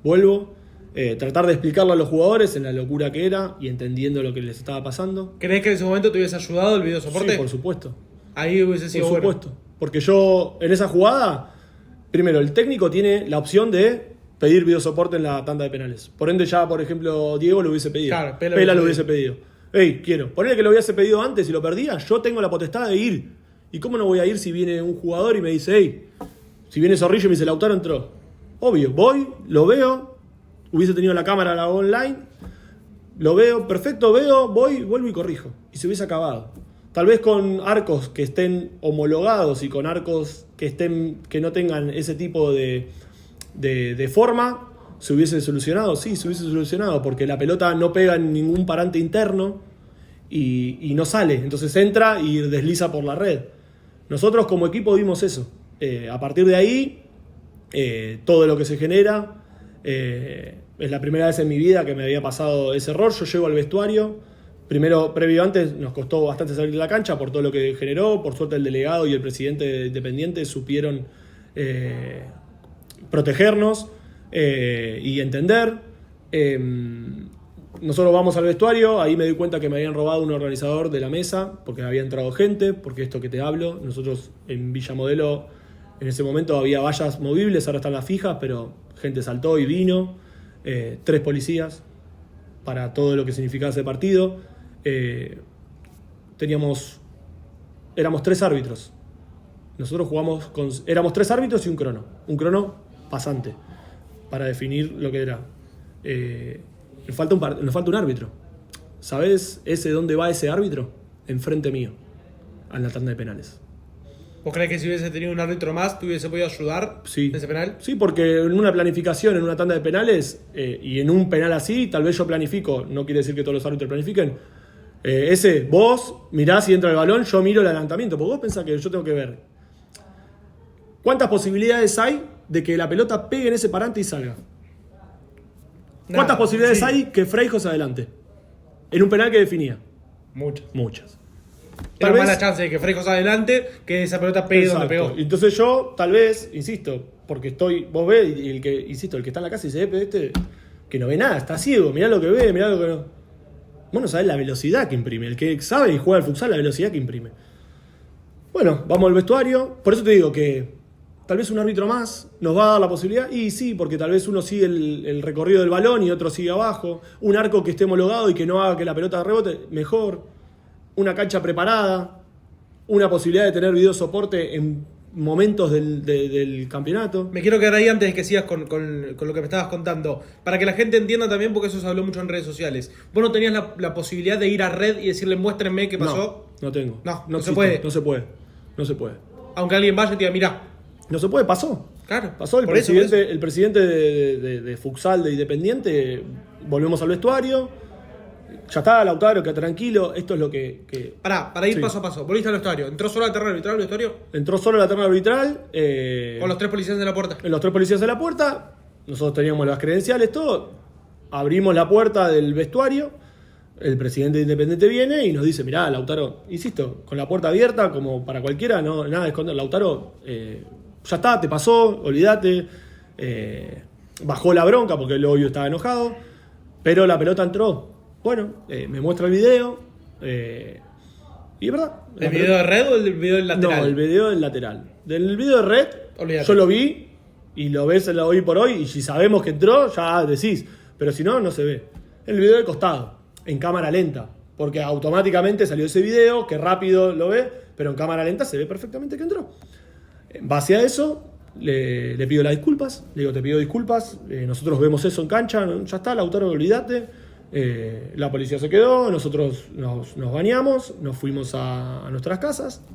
vuelvo. Tratar de explicarlo a los jugadores en la locura que era y entendiendo lo que les estaba pasando. ¿Crees que en ese momento te hubiese ayudado el video de soporte? Sí, por supuesto. Ahí hubiese sido por supuesto. Porque yo, en esa jugada, primero, el técnico tiene la opción de pedir video soporte en la tanda de penales. Por ende, ya, por ejemplo, Diego lo hubiese pedido. Claro, Pela lo hubiese pedido. Quiero. Ponele que lo hubiese pedido antes y lo perdía, yo tengo la potestad de ir. ¿Y cómo no voy a ir si viene un jugador y me dice, si viene Zorrillo y me dice, Lautaro entró? Obvio, voy, lo veo, hubiese tenido la cámara online, lo veo, perfecto, voy, vuelvo y corrijo. Y se hubiese acabado. Tal vez con arcos que estén homologados y con arcos que no tengan ese tipo de forma, ¿se hubiese solucionado? Sí, se hubiese solucionado, porque la pelota no pega en ningún parante interno y no sale. Entonces entra y desliza por la red. Nosotros como equipo vimos eso. A partir de ahí, todo lo que se genera, es la primera vez en mi vida que me había pasado ese error. Yo llego al vestuario. Primero, previo antes, nos costó bastante salir de la cancha por todo lo que generó. Por suerte el delegado y el presidente de Independiente supieron protegernos y entender. Nosotros vamos al vestuario, ahí me di cuenta que me habían robado un organizador de la mesa, porque había entrado gente, porque esto que te hablo, nosotros en Villa Modelo en ese momento había vallas movibles, ahora están las fijas, pero gente saltó y vino, 3 policías para todo lo que significaba ese partido. Éramos 3 árbitros. Nosotros éramos 3 árbitros y un crono pasante, para definir lo que era. Nos falta un árbitro. ¿Sabés dónde va ese árbitro? Enfrente mío, en la tanda de penales. ¿Vos crees que si hubiese tenido un árbitro más, te hubiese podido ayudar en ese penal? Sí, porque en una planificación, en una tanda de penales, y en un penal así, tal vez yo planifico, no quiere decir que todos los árbitros planifiquen. Vos mirás si entra el balón, yo miro el adelantamiento, porque vos pensás que yo tengo que ver cuántas posibilidades hay de que la pelota pegue en ese parante y salga. ¿Cuántas posibilidades hay que Freijo se adelante? En un penal que definía. Muchas. Era más la chance de que Freijo se adelante que esa pelota pegue donde pegó. Entonces yo, tal vez, insisto, porque vos ves, y el que está en la casa y dice, que no ve nada, está ciego, mirá lo que ve, mirá lo que no. Vos no sabés la velocidad que imprime. El que sabe y juega al futsal, la velocidad que imprime. Bueno, vamos al vestuario. Por eso te digo que tal vez un árbitro más nos va a dar la posibilidad. Y sí, porque tal vez uno sigue el recorrido del balón y otro sigue abajo. Un arco que esté homologado y que no haga que la pelota rebote, mejor. Una cancha preparada. Una posibilidad de tener video soporte en momentos del campeonato. Me quiero quedar ahí antes de que sigas con lo que me estabas contando. Para que la gente entienda también, porque eso se habló mucho en redes sociales. ¿Vos no tenías la posibilidad de ir a red y decirle, muéstrenme qué pasó? No tengo. No se existe, puede. No se puede. Aunque alguien vaya y te diga, mirá. No se puede, pasó. Claro. Pasó el por eso. presidente, el presidente de Futsal de Independiente. Volvemos al vestuario. Ya está, Lautaro, queda tranquilo. Esto es lo que... Para ir Sí. paso a paso. Volviste al vestuario. ¿Entró solo la terna arbitral al vestuario? Entró solo la terna arbitral. Con los 3 policías de la puerta. Los 3 policías de la puerta. Nosotros teníamos las credenciales, todo. Abrimos la puerta del vestuario. El presidente de Independiente viene y nos dice, mirá, Lautaro, insisto, con la puerta abierta, como para cualquiera, no, nada de esconder. Lautaro, ya está, te pasó, olvídate. Bajó la bronca porque el obvio estaba enojado. Pero la pelota entró. Bueno, me muestra el video. Y es verdad. ¿El video de red o el video del lateral? No, el video del lateral. Del video de red, Olvídate. yo lo vi y lo ves en la hoy por hoy. Y si sabemos que entró, ya decís. Pero si no, no se ve. El video del costado, en cámara lenta. Porque automáticamente salió ese video, que rápido lo ve, pero en cámara lenta se ve perfectamente que entró. En base a eso, le pido las disculpas. Le digo, te pido disculpas. Nosotros vemos eso en cancha. Ya está, Lautaro, olvídate. La policía se quedó, nosotros nos bañamos, nos fuimos a nuestras casas.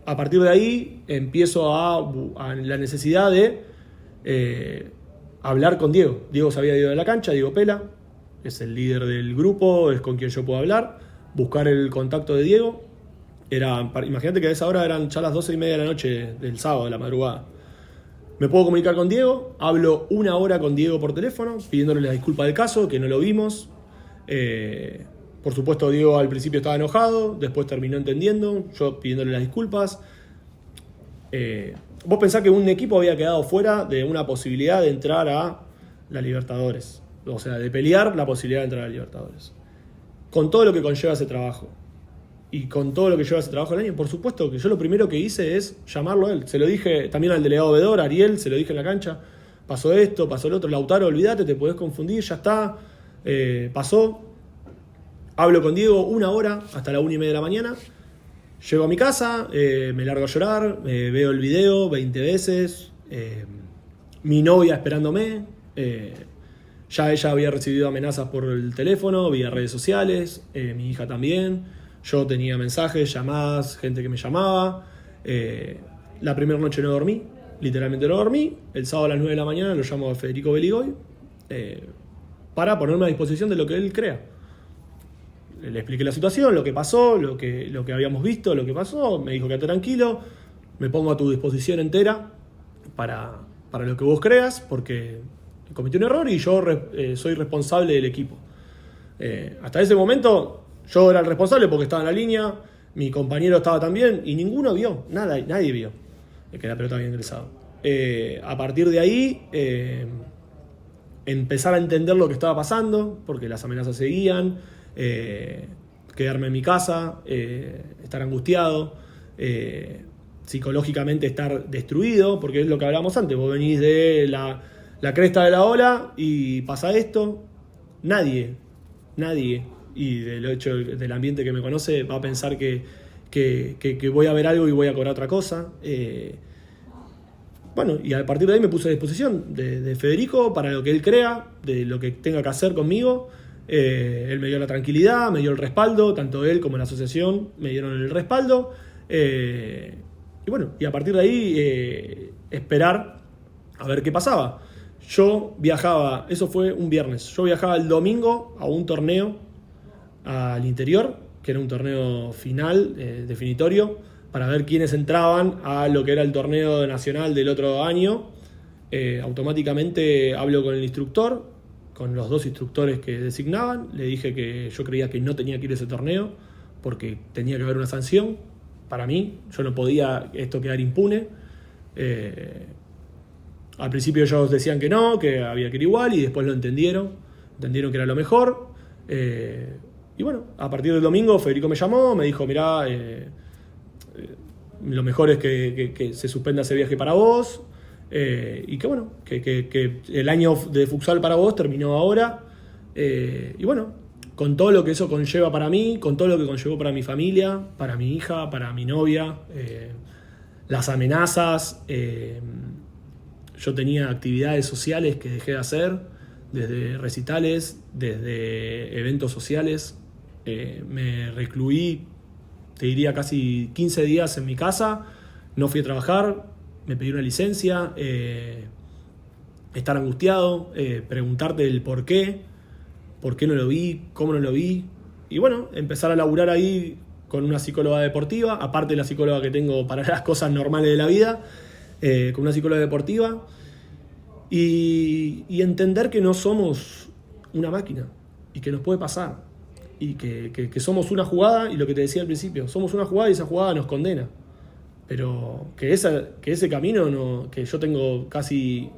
A partir de ahí empiezo a la necesidad de hablar con Diego. Diego se había ido de la cancha, Diego Pela, es el líder del grupo, es con quien yo puedo hablar, buscar el contacto de Diego. Imagínate que a esa hora eran ya las 12:30 de la noche del sábado, de la madrugada. Me puedo comunicar con Diego, hablo 1 hora con Diego por teléfono, pidiéndole la disculpa del caso, que no lo vimos. Por supuesto, Diego al principio estaba enojado, después terminó entendiendo, yo pidiéndole las disculpas. Vos pensás que un equipo había quedado fuera de una posibilidad de entrar a la Libertadores, o sea, de pelear la posibilidad de entrar a la Libertadores. Con todo lo que conlleva ese trabajo. Y con todo lo que lleva ese trabajo el año, por supuesto que yo lo primero que hice es llamarlo a él. Se lo dije también al delegado Vedor, Ariel, se lo dije en la cancha. Pasó esto, pasó lo otro. Lautaro, olvídate, te podés confundir, ya está. Pasó. Hablo con Diego 1 hora, hasta la 1:30 de la mañana. Llego a mi casa, me largo a llorar, veo el video 20 veces. Mi novia esperándome. Ya ella había recibido amenazas por el teléfono, vía redes sociales. Mi hija también. Yo tenía mensajes, llamadas, gente que me llamaba. La primera noche no dormí, literalmente no dormí. El sábado a las 9 de la mañana lo llamo a Federico Beligoy para ponerme a disposición de lo que él crea. Le expliqué la situación, lo que pasó, lo que habíamos visto, lo que pasó. Me dijo, quédate tranquilo, me pongo a tu disposición entera para lo que vos creas, porque cometí un error y yo soy responsable del equipo. Hasta ese momento yo era el responsable porque estaba en la línea, mi compañero estaba también y ninguno vio, nadie vio que la pelota había ingresado. A partir de ahí, empezar a entender lo que estaba pasando, porque las amenazas seguían, quedarme en mi casa, estar angustiado, psicológicamente estar destruido, porque es lo que hablábamos antes, vos venís de la cresta de la ola y pasa esto, nadie, y del hecho del ambiente que me conoce va a pensar que voy a ver algo y voy a cobrar otra cosa. Bueno, y a partir de ahí me puse a disposición de Federico para lo que él crea, de lo que tenga que hacer conmigo. Él me dio la tranquilidad, me dio el respaldo, tanto él como la asociación me dieron el respaldo. Y bueno, y a partir de ahí esperar a ver qué pasaba. Yo viajaba, eso fue un viernes, yo viajaba el domingo a un torneo al interior, que era un torneo final, definitorio, para ver quiénes entraban a lo que era el torneo nacional del otro año. Automáticamente hablo con el instructor, con los 2 instructores que designaban, le dije que yo creía que no tenía que ir a ese torneo, porque tenía que haber una sanción para mí, yo no podía esto quedar impune. Al principio ellos decían que no, que había que ir igual, y después lo entendieron que era lo mejor. Y bueno, a partir del domingo Federico me llamó, me dijo, mirá, lo mejor es que se suspenda ese viaje para vos, y que bueno, que el año de futsal para vos terminó ahora, y bueno, con todo lo que eso conlleva para mí, con todo lo que conllevó para mi familia, para mi hija, para mi novia, las amenazas. Yo tenía actividades sociales que dejé de hacer, desde recitales, desde eventos sociales. Me recluí, te diría, casi 15 días en mi casa, no fui a trabajar, me pedí una licencia, estar angustiado, preguntarte el por qué no lo vi, cómo no lo vi, y bueno, empezar a laburar ahí con una psicóloga deportiva, aparte de la psicóloga que tengo para las cosas normales de la vida, con una psicóloga deportiva, y entender que no somos una máquina, y que nos puede pasar, y que somos una jugada, y lo que te decía al principio, somos una jugada y esa jugada nos condena, pero que ese camino, no, que yo tengo casi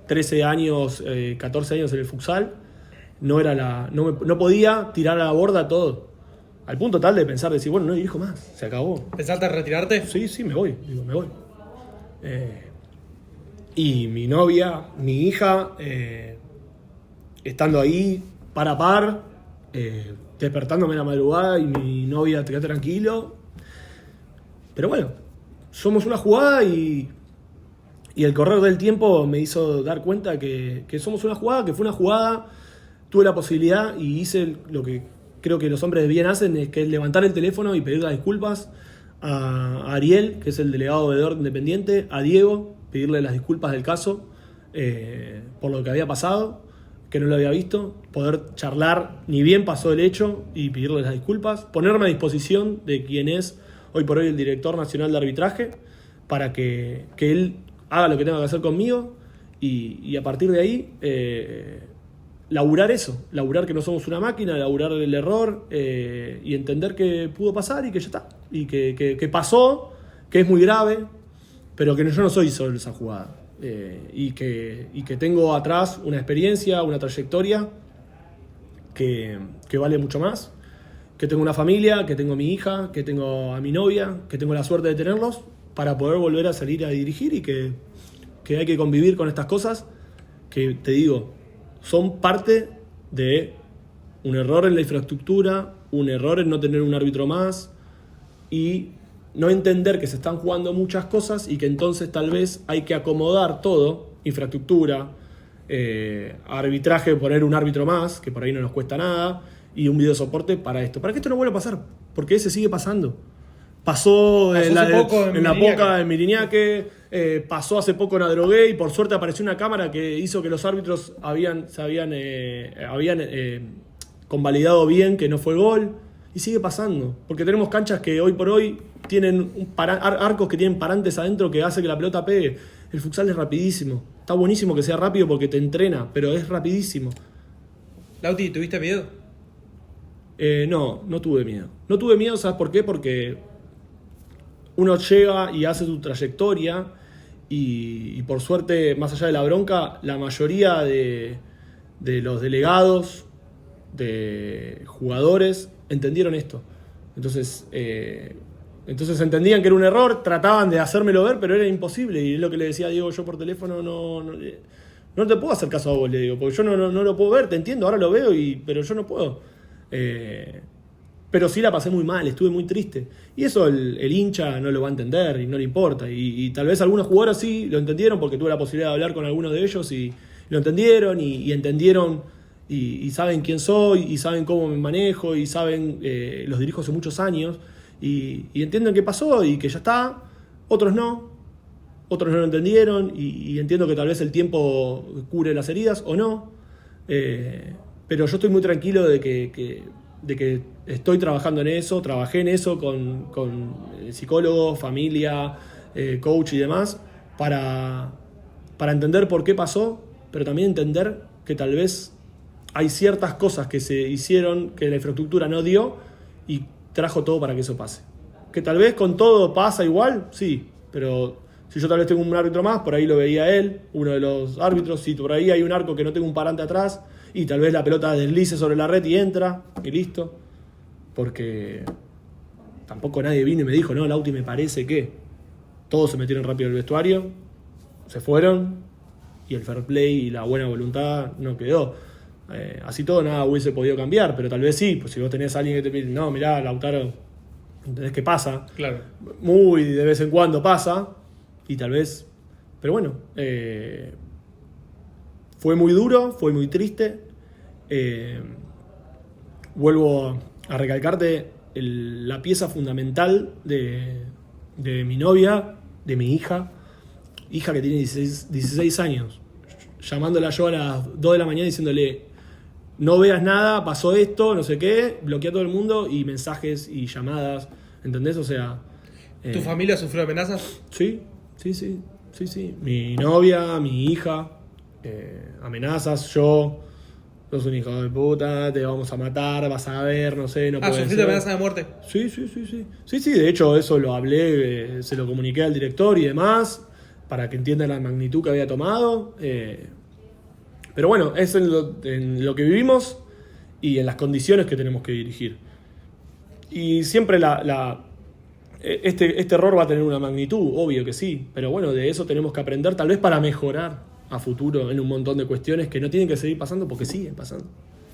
13 años, 14 años en el futsal, no podía tirar a la borda todo. Al punto tal de pensar, decir, bueno, no dirijo más, se acabó. ¿Pensaste en retirarte? Sí, me voy. Y mi novia, mi hija, estando ahí par a par, despertándome en la madrugada y mi novia, te queda tranquilo. Pero bueno, somos una jugada y el correr del tiempo me hizo dar cuenta que somos una jugada, que fue una jugada. Tuve la posibilidad y hice lo que creo que los hombres de bien hacen, que es levantar el teléfono y pedir las disculpas a Ariel, que es el delegado veedor independiente, a Diego, pedirle las disculpas del caso por lo que había pasado, que no lo había visto, poder charlar, ni bien pasó el hecho, y pedirle las disculpas, ponerme a disposición de quien es hoy por hoy el director nacional de arbitraje, para que él haga lo que tenga que hacer conmigo, y a partir de ahí laburar eso, laburar que no somos una máquina, laburar el error, y entender que pudo pasar y que ya está, y que pasó, que es muy grave, pero que yo no soy solo esa jugada, y que tengo atrás una experiencia, una trayectoria que vale mucho más, que tengo una familia, que tengo a mi hija, que tengo a mi novia, que tengo la suerte de tenerlos para poder volver a salir a dirigir, y que hay que convivir con estas cosas que, te digo, son parte de un error en la infraestructura, un error en no tener un árbitro más, y no entender que se están jugando muchas cosas y que entonces tal vez hay que acomodar todo, infraestructura, arbitraje, poner un árbitro más, que por ahí no nos cuesta nada, y un video soporte para esto. Para que esto no vuelva a pasar, porque ese sigue pasando. Pasó en la Poca, en Miriñaque, pasó hace poco en Adrogué, y por suerte apareció una cámara que hizo que los árbitros habían convalidado bien que no fue gol, y sigue pasando, porque tenemos canchas que hoy por hoy tienen arcos que tienen parantes adentro que hace que la pelota pegue. El futsal es rapidísimo, está buenísimo que sea rápido porque te entrena, pero es rapidísimo. Lauti, ¿tuviste miedo? No tuve miedo. No tuve miedo, ¿sabes por qué? Porque uno llega y hace su trayectoria, y por suerte, más allá de la bronca, la mayoría de los delegados, de jugadores, entendieron esto. Entonces entendían que era un error, trataban de hacérmelo ver, pero era imposible. Y es lo que le decía a Diego yo por teléfono, no te puedo hacer caso a vos, le digo, porque yo no lo puedo ver, te entiendo, ahora lo veo, pero yo no puedo. Pero sí la pasé muy mal, estuve muy triste. Y eso el hincha no lo va a entender y no le importa. Y tal vez algunos jugadores sí lo entendieron, porque tuve la posibilidad de hablar con algunos de ellos y lo entendieron y entendieron y saben quién soy y saben cómo me manejo y saben, los dirijo hace muchos años y entienden qué pasó y que ya está. Otros no lo entendieron y entiendo que tal vez el tiempo cure las heridas o no. Pero yo estoy muy tranquilo de que estoy trabajando en eso, trabajé en eso con psicólogos, familia, coach y demás, para entender por qué pasó, pero también entender que tal vez hay ciertas cosas que se hicieron que la infraestructura no dio y trajo todo para que eso pase. Que tal vez con todo pasa igual, sí, pero si yo tal vez tengo un árbitro más, por ahí lo veía él, uno de los árbitros, si por ahí hay un arco que no tengo un parante atrás, y tal vez la pelota deslice sobre la red y entra, y listo. Porque tampoco nadie vino y me dijo, no, Lauti, me parece que. Todos se metieron rápido al vestuario, se fueron, y el fair play y la buena voluntad no quedó. Así todo nada hubiese podido cambiar, pero tal vez sí, pues si vos tenés a alguien que te pide, no, mirá, Lautaro, ¿entendés qué pasa? Claro. Muy de vez en cuando pasa, y tal vez, pero bueno, fue muy duro, fue muy triste. Vuelvo a recalcarte la pieza fundamental de mi novia, de mi hija que tiene 16 años, llamándola yo a las 2 de la mañana diciéndole, no veas nada, pasó esto, no sé qué, bloquea a todo el mundo, y mensajes y llamadas, ¿entendés? O sea... ¿Tu familia sufrió amenazas? Sí. Mi novia, mi hija, amenazas, yo... Sos un hijo de puta, te vamos a matar, vas a ver, no sé, no puede ser. ¿Sufriste amenaza de muerte? Sí. Sí, de hecho eso lo hablé, se lo comuniqué al director y demás, para que entienda la magnitud que había tomado. Pero bueno, es en lo que vivimos y en las condiciones que tenemos que dirigir. Y siempre este error va a tener una magnitud, obvio que sí, pero bueno, de eso tenemos que aprender, tal vez para mejorar a futuro en un montón de cuestiones que no tienen que seguir pasando porque siguen pasando.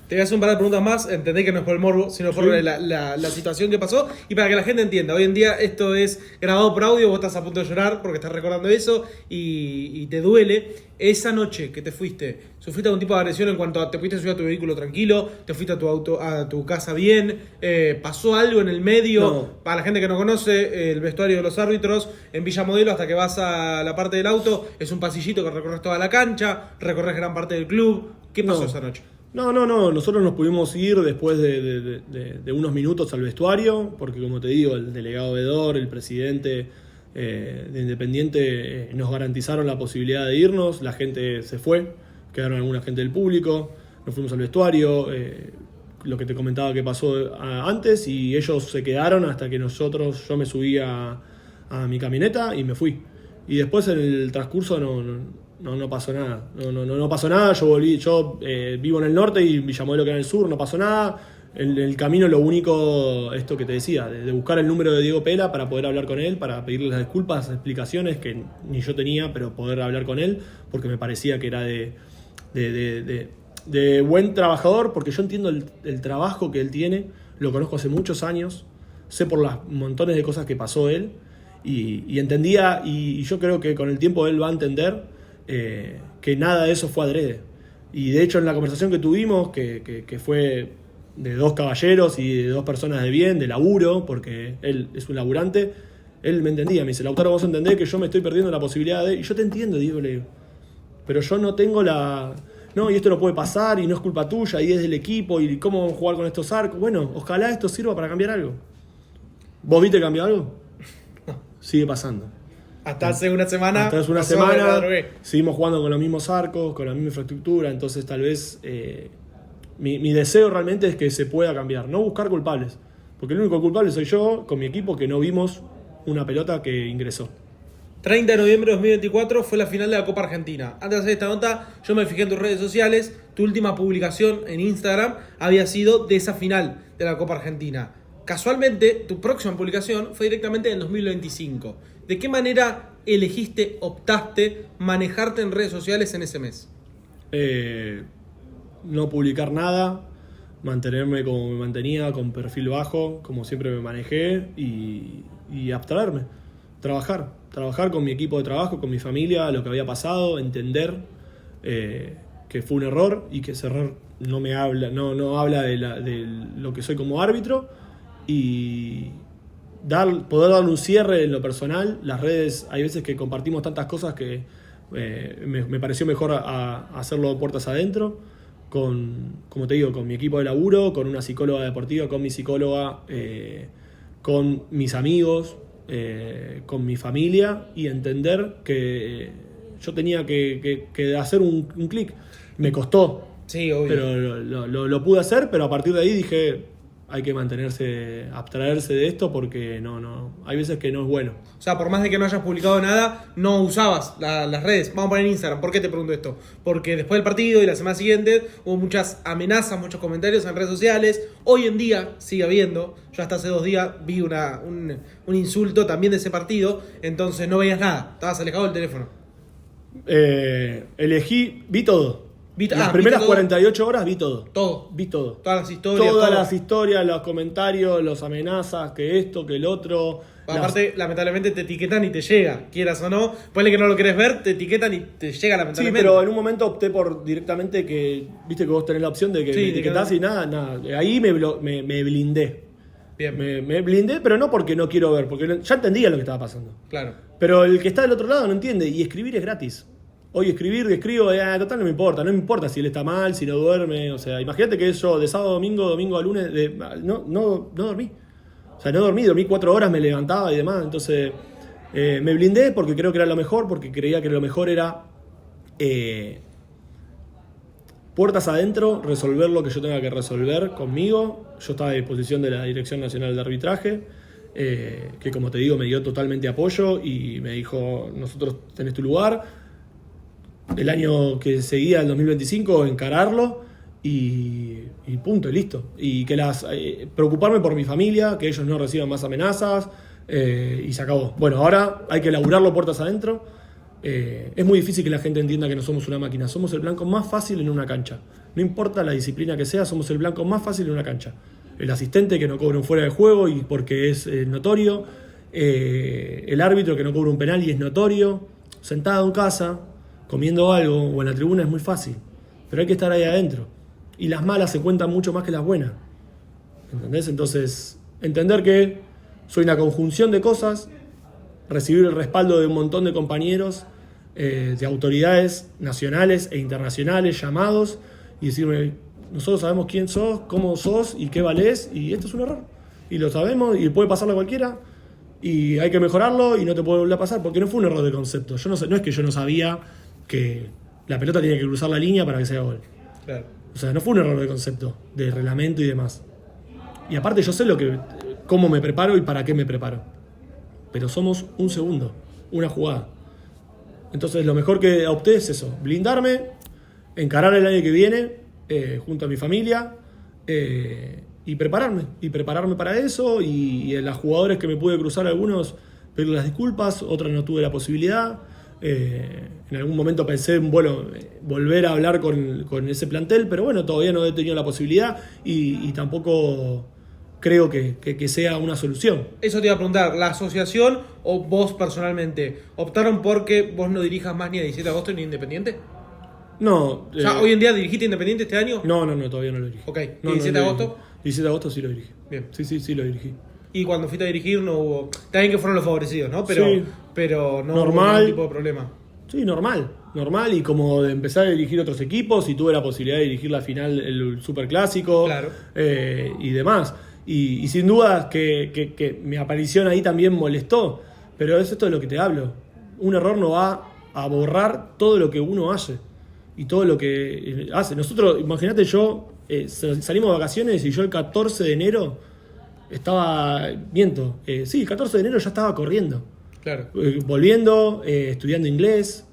Te voy a hacer un par de preguntas más, entendé que no es por el morbo, sino por la situación que pasó y para que la gente entienda. Hoy en día esto es grabado por audio, vos estás a punto de llorar porque estás recordando eso y te duele. Esa noche que te fuiste, ¿sufriste algún tipo de agresión en cuanto a te fuiste a subir a tu vehículo tranquilo? ¿Te fuiste a tu auto, a tu casa bien? ¿Pasó algo en el medio? No. Para la gente que no conoce, el vestuario de los árbitros en Villa Modelo, hasta que vas a la parte del auto, es un pasillito que recorres toda la cancha, recorres gran parte del club. ¿Qué pasó esa noche? No, nosotros nos pudimos ir después de unos minutos al vestuario, porque como te digo, el delegado vedor, el presidente de Independiente nos garantizaron la posibilidad de irnos, la gente se fue, quedaron alguna gente del público, nos fuimos al vestuario, lo que te comentaba que pasó antes, y ellos se quedaron hasta que yo me subí a mi camioneta y me fui. Y después en el transcurso no pasó nada. No pasó nada. Yo vivo en el norte y Villa Modelo queda en el sur, no pasó nada. En el camino lo único, esto que te decía, de buscar el número de Diego Pela para poder hablar con él, para pedirle las disculpas, explicaciones que ni yo tenía, pero poder hablar con él, porque me parecía que era de buen trabajador, porque yo entiendo el trabajo que él tiene, lo conozco hace muchos años, sé por las montones de cosas que pasó él, y entendía, y yo creo que con el tiempo él va a entender que nada de eso fue adrede. Y de hecho en la conversación que tuvimos, que fue de dos caballeros y de dos personas de bien, de laburo, porque él es un laburante, él me entendía, me dice, Lautaro, vos entendés que yo me estoy perdiendo la posibilidad de... Y yo te entiendo, Diego, le digo, pero yo no tengo no, y esto no puede pasar, y no es culpa tuya, y es del equipo, y cómo vamos a jugar con estos arcos. Bueno, ojalá esto sirva para cambiar algo. ¿Vos viste cambiar algo? Sigue pasando. Hasta hace una semana. Hasta hace una semana seguimos jugando con los mismos arcos, con la misma infraestructura, entonces tal vez mi deseo realmente es que se pueda cambiar, no buscar culpables, porque el único culpable soy yo con mi equipo, que no vimos una pelota que ingresó. 30 de noviembre de 2024 fue la final de la Copa Argentina. Antes de hacer esta nota, yo me fijé en tus redes sociales, tu última publicación en Instagram había sido de esa final de la Copa Argentina. Casualmente, tu próxima publicación fue directamente en 2025. ¿De qué manera optaste manejarte en redes sociales en ese mes? No publicar nada, mantenerme como me mantenía, con perfil bajo, como siempre me manejé, y abstraerme, trabajar con mi equipo de trabajo, con mi familia, lo que había pasado, entender que fue un error y que ese error no habla de lo que soy como árbitro, y poder darle un cierre en lo personal. Las redes, hay veces que compartimos tantas cosas que me pareció mejor hacerlo puertas adentro, como te digo, con mi equipo de laburo, con una psicóloga deportiva, con mi psicóloga, con mis amigos, con mi familia, y entender que yo tenía que hacer un clic. Me costó, sí, obvio, pero lo pude hacer, pero a partir de ahí dije, hay que mantenerse, abstraerse de esto porque hay veces que no es bueno. O sea, por más de que no hayas publicado nada, no usabas las redes. Vamos a poner Instagram. ¿Por qué te pregunto esto? Porque después del partido y la semana siguiente hubo muchas amenazas, muchos comentarios en redes sociales. Hoy en día sigue habiendo. Yo hasta hace 2 días vi un insulto también de ese partido. Entonces no veías nada. Estabas alejado del teléfono. Vi todo. Las primeras 48 horas vi todo. Todo. Vi todo. Todas las historias. Todas las historias, los comentarios, las amenazas, que esto, que el otro. Aparte, lamentablemente te etiquetan y te llega, quieras o no. Ponle que no lo querés ver, te etiquetan y te llega lamentablemente. Sí, pero en un momento opté por directamente que, viste que vos tenés la opción de que me etiquetás y nada. Ahí me blindé. Bien. Me blindé, pero no porque no quiero ver, porque ya entendía lo que estaba pasando. Claro. Pero el que está del otro lado no entiende, y escribir es gratis. Hoy escribo, total no me importa si él está mal, si no duerme, o sea, imagínate que yo de sábado a domingo a lunes, no dormí. O sea, no dormí 4 horas, me levantaba y demás, entonces me blindé porque creo que era lo mejor, porque creía que lo mejor era puertas adentro, resolver lo que yo tenga que resolver conmigo. Yo estaba a disposición de la Dirección Nacional de Arbitraje, que como te digo me dio totalmente apoyo y me dijo, nosotros tenés tu lugar. El año que seguía, el 2025, encararlo y punto, y listo. Y que preocuparme por mi familia, que ellos no reciban más amenazas, y se acabó. Bueno, ahora hay que laburarlo puertas adentro. Es muy difícil que la gente entienda que no somos una máquina, somos el blanco más fácil en una cancha. No importa la disciplina que sea, somos el blanco más fácil en una cancha. El asistente que no cobra un fuera de juego y porque es notorio, el árbitro que no cobra un penal y es notorio, sentado en casa, comiendo algo o en la tribuna es muy fácil, pero hay que estar ahí adentro. Y las malas se cuentan mucho más que las buenas. ¿Entendés? Entonces, entender que soy una conjunción de cosas, recibir el respaldo de un montón de compañeros, de autoridades nacionales e internacionales llamados y decirme, nosotros sabemos quién sos, cómo sos y qué valés, y esto es un error. Y lo sabemos y puede pasarle a cualquiera. Y hay que mejorarlo y no te puede volver a pasar, porque no fue un error de concepto. Yo no es que yo no sabía que la pelota tenía que cruzar la línea para que sea gol. Claro. O sea, no fue un error de concepto, de reglamento y demás. Y aparte yo sé cómo me preparo y para qué me preparo. Pero somos un segundo, una jugada. Entonces lo mejor que opté es eso, blindarme, encarar el año que viene junto a mi familia, y prepararme para eso, y a los jugadores que me pude cruzar, algunos pedirles las disculpas, otros no tuve la posibilidad. En algún momento pensé en volver a hablar con ese plantel, pero bueno, todavía no he tenido la posibilidad y tampoco creo que sea una solución. Eso te iba a preguntar, ¿la asociación o vos personalmente optaron porque vos no dirijas más ni a 17 de agosto ni a Independiente? No. O sea, ¿hoy en día dirigiste Independiente este año? No, todavía no lo dirigí. Ok, ¿y No, 17 de agosto? 17 de agosto sí lo dirigí. Bien. Sí lo dirigí. Y cuando fuiste a dirigir no hubo... Está bien que fueron los favorecidos, ¿no? Pero, Sí. pero no Normal. hubo ningún tipo de problema. Sí, normal, y como de empezar a dirigir otros equipos, y tuve la posibilidad de dirigir la final, el Superclásico, Claro. Y demás. Y sin duda que mi aparición ahí también molestó, pero es esto de lo que te hablo. Un error no va a borrar todo lo que uno hace y todo lo que hace. Nosotros, imagínate, salimos de vacaciones y yo el 14 de enero estaba, el 14 de enero ya estaba corriendo. Claro. Volviendo, estudiando inglés,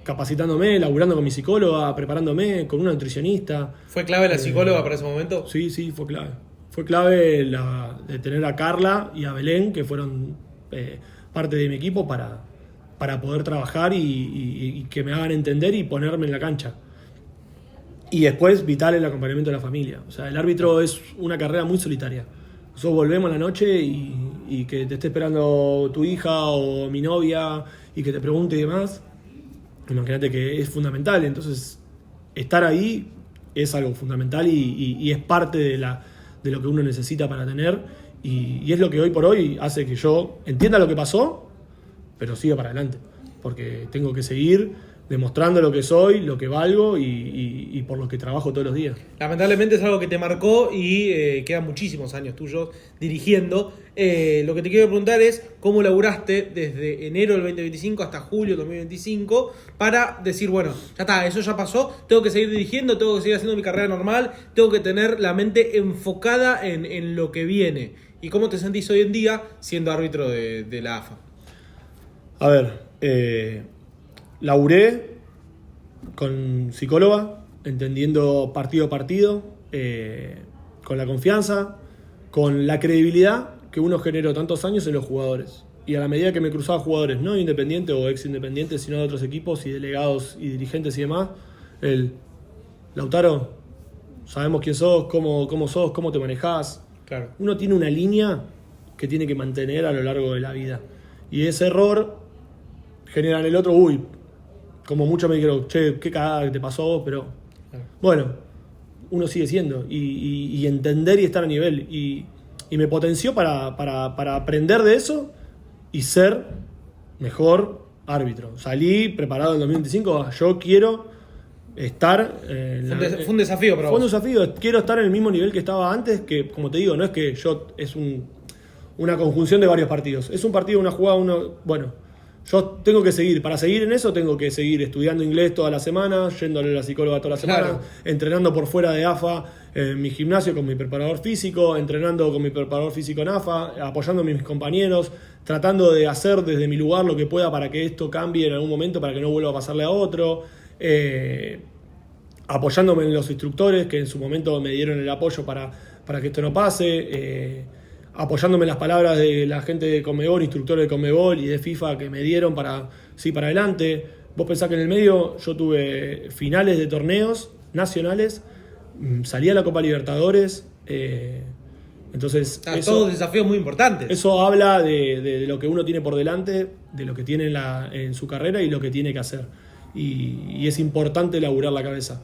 capacitándome, laburando con mi psicóloga, preparándome con una nutricionista. ¿Fue clave la psicóloga para ese momento? Sí, fue clave. Fue clave de tener a Carla y a Belén, que fueron parte de mi equipo para poder trabajar y que me hagan entender y ponerme en la cancha. Y después, vital el acompañamiento de la familia. O sea, el árbitro es una carrera muy solitaria. Nosotros volvemos a la noche y que te esté esperando tu hija o mi novia y que te pregunte y demás. Imagínate que es fundamental. Entonces, estar ahí es algo fundamental y es parte de lo que uno necesita para tener. Y es lo que hoy por hoy hace que yo entienda lo que pasó, pero siga para adelante. Porque tengo que seguir demostrando lo que soy, lo que valgo y por lo que trabajo todos los días. Lamentablemente es algo que te marcó y quedan muchísimos años tuyos dirigiendo. Lo que te quiero preguntar es cómo laburaste desde enero del 2025 hasta julio del 2025 para decir, bueno, ya está, eso ya pasó, tengo que seguir dirigiendo, tengo que seguir haciendo mi carrera normal, tengo que tener la mente enfocada en lo que viene. ¿Y cómo te sentís hoy en día siendo árbitro de la AFA? A ver, laburé con psicóloga, entendiendo partido a partido, con la confianza, con la credibilidad que uno generó tantos años en los jugadores. Y a la medida que me cruzaba jugadores, no independientes o ex independientes, sino de otros equipos y delegados y dirigentes y demás, Lautaro, sabemos quién sos, cómo sos, cómo te manejás. Claro. Uno tiene una línea que tiene que mantener a lo largo de la vida. Y ese error genera en el otro, como muchos me dijeron, che, qué cagada que te pasó a vos, pero bueno, uno sigue siendo y entender y estar a nivel. Y me potenció para aprender de eso y ser mejor árbitro. Salí preparado en 2025, yo quiero estar... Fue un desafío para vos. Fue un desafío, quiero estar en el mismo nivel que estaba antes, que como te digo, no es que es una conjunción de varios partidos. Es un partido, una jugada, bueno... Yo tengo que seguir, para seguir en eso tengo que seguir estudiando inglés toda la semana, yéndole a la psicóloga toda la semana, claro, entrenando por fuera de AFA en mi gimnasio con mi preparador físico, entrenando con mi preparador físico en AFA, apoyando a mis compañeros, tratando de hacer desde mi lugar lo que pueda para que esto cambie en algún momento, para que no vuelva a pasarle a otro, apoyándome en los instructores que en su momento me dieron el apoyo para que esto no pase, apoyándome en las palabras de la gente de Conmebol, instructores de Conmebol y de FIFA que me dieron para adelante. Vos pensás que en el medio yo tuve finales de torneos nacionales, salí a la Copa Libertadores, entonces... Todos desafíos muy importantes. Eso habla de lo que uno tiene por delante, de lo que tiene en su carrera y lo que tiene que hacer. Y es importante laburar la cabeza.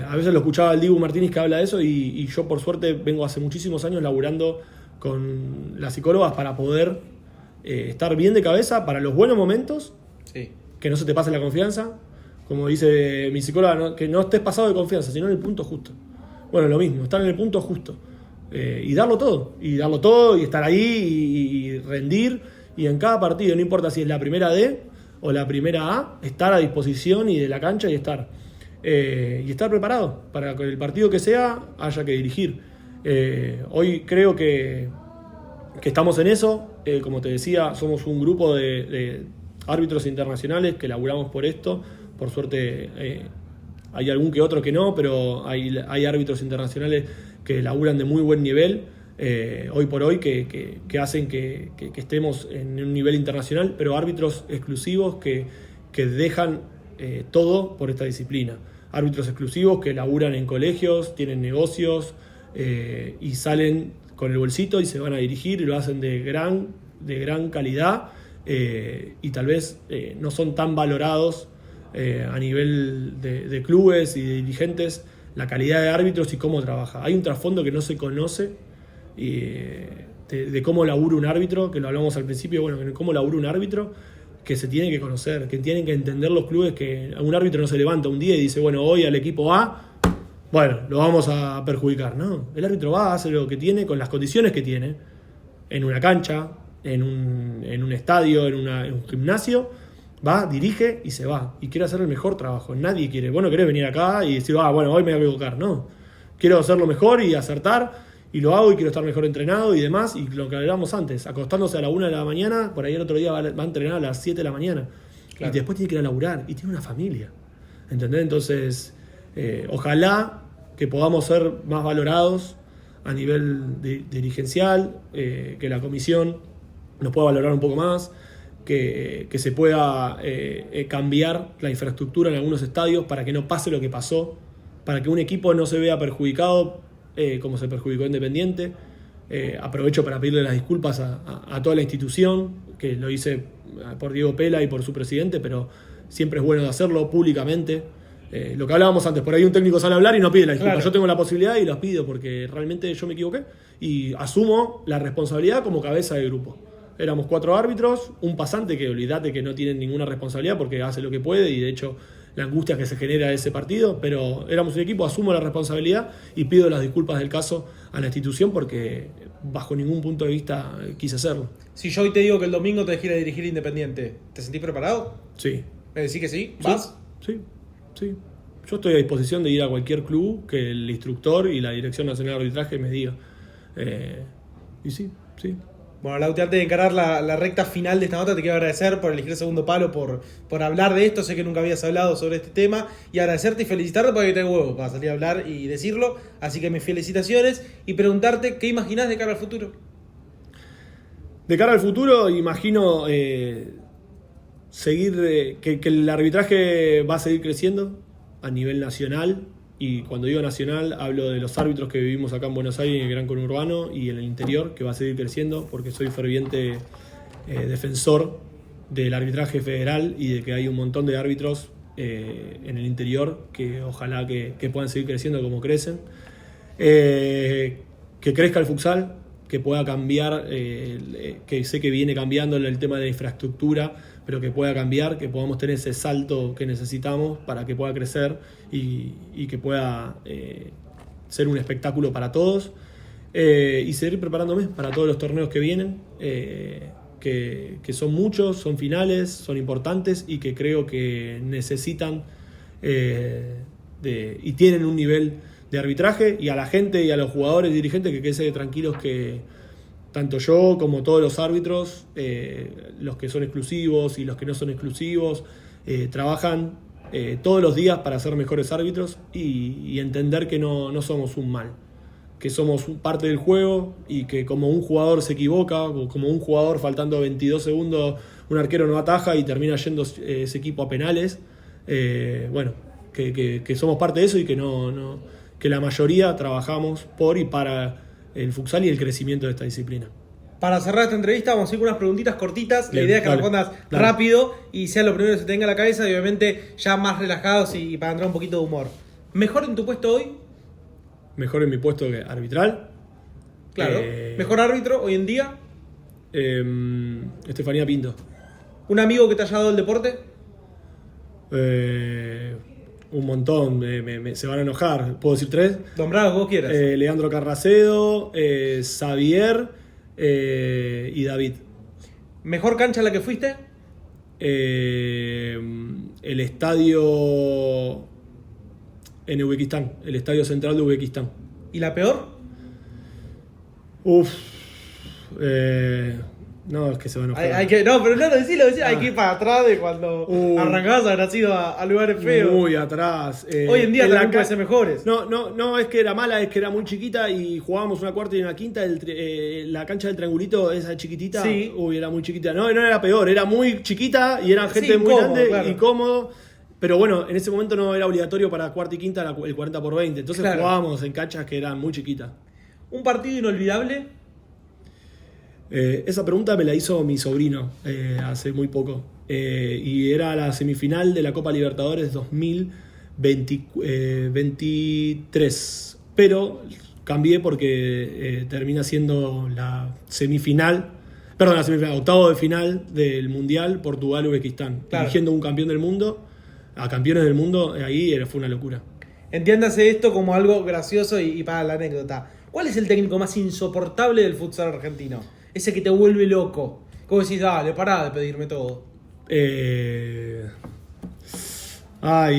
A veces lo escuchaba el Dibu Martínez que habla de eso y yo por suerte vengo hace muchísimos años laburando con las psicólogas para poder estar bien de cabeza para los buenos momentos, sí, que no se te pase la confianza, como dice mi psicóloga, que no estés pasado de confianza, sino en el punto justo. Bueno, lo mismo, estar en el punto justo y darlo todo y estar ahí y rendir, y en cada partido, no importa si es la primera D o la primera A, estar a disposición y de la cancha y estar preparado para que el partido que sea haya que dirigir. Hoy creo que estamos en eso, como te decía, somos un grupo de árbitros internacionales que laburamos por esto, por suerte hay algún que otro que no, pero hay árbitros internacionales que laburan de muy buen nivel, hoy por hoy, que hacen que estemos en un nivel internacional, pero árbitros exclusivos que dejan todo por esta disciplina, árbitros exclusivos que laburan en colegios, tienen negocios, y salen con el bolsito y se van a dirigir y lo hacen de gran calidad, y tal vez no son tan valorados a nivel de clubes y de dirigentes la calidad de árbitros y cómo trabaja. Hay un trasfondo que no se conoce de cómo labura un árbitro, que lo hablamos al principio, bueno, cómo labura un árbitro, que se tiene que conocer, que tienen que entender los clubes, que un árbitro no se levanta un día y dice, bueno, hoy al equipo A, bueno, lo vamos a perjudicar. No, el árbitro va a hacer lo que tiene con las condiciones que tiene, en una cancha, en un estadio, en un gimnasio, va, dirige y se va. Y quiere hacer el mejor trabajo. Nadie quiere, vos no querés venir acá y decir, bueno, hoy me voy a equivocar. No, quiero hacerlo mejor y acertar, y lo hago y quiero estar mejor entrenado y demás. Y lo que hablábamos antes, acostándose a la 1 de la mañana, por ahí el otro día va a entrenar a las 7 de la mañana. Claro. Y después tiene que ir a laburar y tiene una familia. ¿Entendés? Entonces, ojalá que podamos ser más valorados a nivel dirigencial, que la comisión nos pueda valorar un poco más, que se pueda cambiar la infraestructura en algunos estadios para que no pase lo que pasó, para que un equipo no se vea perjudicado como se perjudicó Independiente. Aprovecho para pedirle las disculpas a toda la institución, que lo hice por Diego Pela y por su presidente, pero siempre es bueno de hacerlo públicamente. Lo que hablábamos antes, por ahí un técnico sale a hablar y no pide la disculpa. Claro. Yo tengo la posibilidad y los pido porque realmente yo me equivoqué y asumo la responsabilidad como cabeza del grupo. éramos 4 árbitros, un pasante que olvídate que no tiene ninguna responsabilidad porque hace lo que puede y de hecho la angustia que se genera ese partido, pero éramos un equipo, asumo la responsabilidad y pido las disculpas del caso a la institución porque bajo ningún punto de vista quise hacerlo. Si yo hoy te digo que el domingo te dejé ir a dirigir Independiente, ¿te sentís preparado? Sí. ¿Me decís que sí? ¿Vas? Sí. Yo estoy a disposición de ir a cualquier club que el instructor y la Dirección Nacional de Arbitraje me diga. Y sí. Bueno, Lauti, antes de encarar la recta final de esta nota, te quiero agradecer por elegir Segundo Palo, por hablar de esto. Sé que nunca habías hablado sobre este tema. Y agradecerte y felicitarte porque te huevo para salir a hablar y decirlo. Así que mis felicitaciones. Y preguntarte, ¿qué imaginás de cara al futuro? De cara al futuro, imagino seguir que el arbitraje va a seguir creciendo a nivel nacional. Y cuando digo nacional, hablo de los árbitros que vivimos acá en Buenos Aires, en el Gran Conurbano y en el interior, que va a seguir creciendo, porque soy ferviente defensor del arbitraje federal y de que hay un montón de árbitros en el interior que ojalá que puedan seguir creciendo como crecen. Que crezca el futsal, que pueda cambiar, que sé que viene cambiando el tema de la infraestructura, pero que pueda cambiar, que podamos tener ese salto que necesitamos para que pueda crecer y que pueda ser un espectáculo para todos y seguir preparándome para todos los torneos que vienen, que son muchos, son finales, son importantes y que creo que necesitan y tienen un nivel de arbitraje, y a la gente y a los jugadores y dirigentes que queden tranquilos que tanto yo como todos los árbitros, los que son exclusivos y los que no son exclusivos, trabajan todos los días para ser mejores árbitros y entender que no somos un mal, que somos parte del juego y que como un jugador se equivoca, o como un jugador faltando 22 segundos, un arquero no ataja y termina yendo ese equipo a penales, que somos parte de eso y que la mayoría trabajamos por y para el futsal y el crecimiento de esta disciplina. Para cerrar esta entrevista vamos a ir con unas preguntitas cortitas. Bien, la idea es que dale, respondas dale. rápido y sea lo primero que se te venga a la cabeza, y obviamente ya más relajados y para entrar un poquito de humor. ¿Mejor en tu puesto hoy? Mejor en mi puesto que arbitral. Claro. ¿Mejor árbitro hoy en día? Estefanía Pinto. ¿Un amigo que te haya dado el deporte? Un montón, se van a enojar. ¿Puedo decir 3? Nombrados vos quieras. Leandro Carracedo, Xavier y David. ¿Mejor cancha a la que fuiste? El estadio en Uzbekistán, el estadio central de Uzbekistán. ¿Y la peor? No, es que se van a enojar. Decilo. Hay que ir para atrás de cuando arrancabas, habrás ido a lugares feos. Muy atrás. Hoy en día también puede ser mejores. No es que era mala, es que era muy chiquita y jugábamos una cuarta y una quinta. La cancha del triangulito, esa chiquitita, sí. Era muy chiquita. No era peor, era muy chiquita y eran gente muy cómodo, grande, claro. y cómodo. Pero bueno, en ese momento no era obligatorio para cuarta y quinta el 40x20. Entonces claro, jugábamos en canchas que eran muy chiquitas. ¿Un partido inolvidable? Esa pregunta me la hizo mi sobrino hace muy poco. Y era la semifinal de la Copa Libertadores 2023. Pero cambié porque termina siendo la octavo de final del Mundial Portugal-Uzbekistán. Claro. Dirigiendo un campeón del mundo, a campeones del mundo, ahí fue una locura. Entiéndase esto como algo gracioso y para la anécdota. ¿Cuál es el técnico más insoportable del futsal argentino? Ese que te vuelve loco. ¿Cómo decís, dale, pará de pedirme todo? A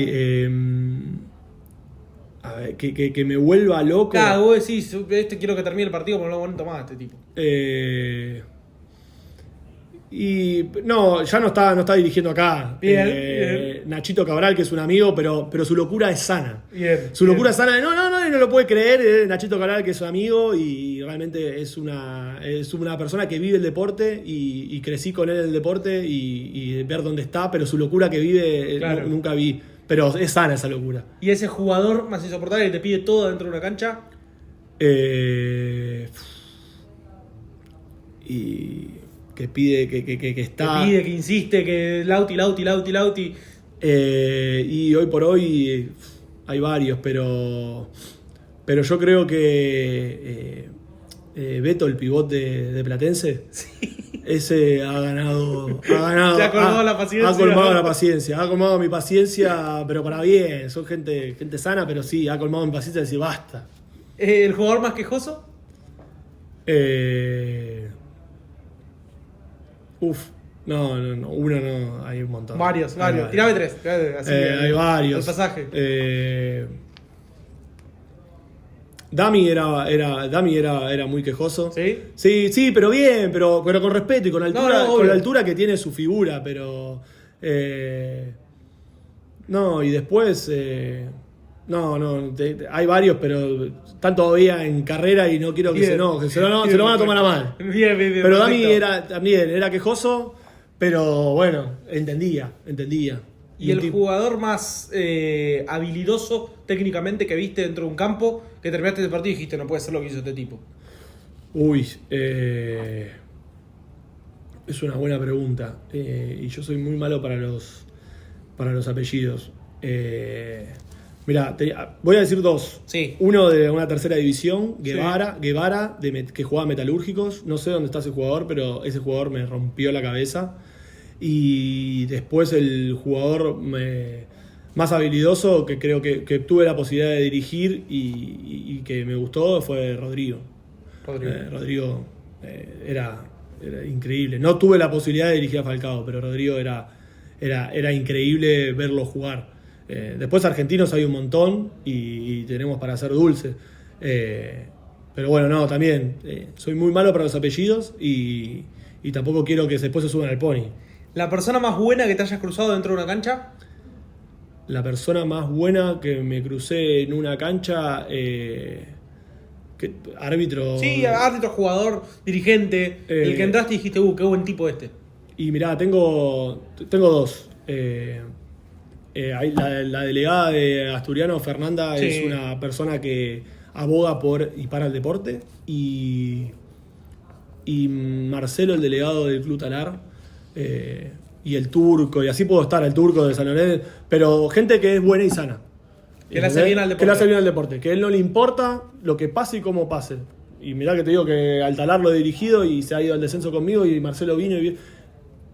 ver, que me vuelva loco. Claro, vos decís, quiero que termine el partido porque no lo aguanto más este tipo. Y no, ya no está dirigiendo acá. Bien. Nachito Cabral, que es un amigo, pero su locura es sana. Bien. Su locura es sana. No lo puede creer. Nachito Cabral, que es un amigo y realmente es una persona que vive el deporte y crecí con él en el deporte y ver dónde está, pero su locura que vive claro, nunca vi. Pero es sana esa locura. ¿Y ese jugador más insoportable que te pide todo dentro de una cancha? Y que pide que está. Que pide, que insiste, que lauti. Y hoy por hoy hay varios, pero yo creo que Beto, el pivot de Platense, Ese ha ganado. Te ha colmado la paciencia. Ha colmado la paciencia. Ha colmado mi paciencia, pero para bien. Son gente sana, pero sí, ha colmado mi paciencia de decir basta. ¿El jugador más quejoso? No, uno no, hay un montón. Varios. Tirame tres. Así Hay varios. El pasaje. Dami era muy quejoso. ¿Sí? Sí, pero bien, pero con respeto y con altura, No, con la altura que tiene su figura, pero no, y después hay varios, pero están todavía en carrera y no quiero que se lo van a tomar a mal. Bien. Pero Dami era quejoso, pero bueno, entendía. ¿Y el jugador más habilidoso técnicamente que viste dentro de un campo, que terminaste el partido y dijiste, no puede ser lo que hizo este tipo? Es una buena pregunta. Y yo soy muy malo para los apellidos. Mirá, voy a decir dos. Sí. Uno de una tercera división, Guevara, que jugaba Metalúrgicos. No sé dónde está ese jugador, pero ese jugador me rompió la cabeza. Y después el jugador más habilidoso que creo que tuve la posibilidad de dirigir y que me gustó fue Rodrigo. Rodrigo era increíble. No tuve la posibilidad de dirigir a Falcao, pero Rodrigo era increíble verlo jugar. Después argentinos hay un montón y tenemos para hacer dulce. Pero bueno, no, también soy muy malo para los apellidos y tampoco quiero que después se suban al pony. ¿La persona más buena que te hayas cruzado dentro de una cancha? La persona más buena que me crucé en una cancha, árbitro. Sí, árbitro, jugador, dirigente, el que entraste y dijiste, qué buen tipo este. Y mirá, tengo dos. La delegada de Asturiano, Fernanda, Sí. es una persona que aboga por y para el deporte. Y Marcelo, el delegado del Club Talar. Y el turco, y así puedo estar, el turco de San Lorenzo, pero gente que es buena y sana. Que le hace bien al deporte. Que le hace bien al deporte, que a él no le importa lo que pase y cómo pase. Y mirá que te digo que al Talar lo he dirigido y se ha ido al descenso conmigo y Marcelo vino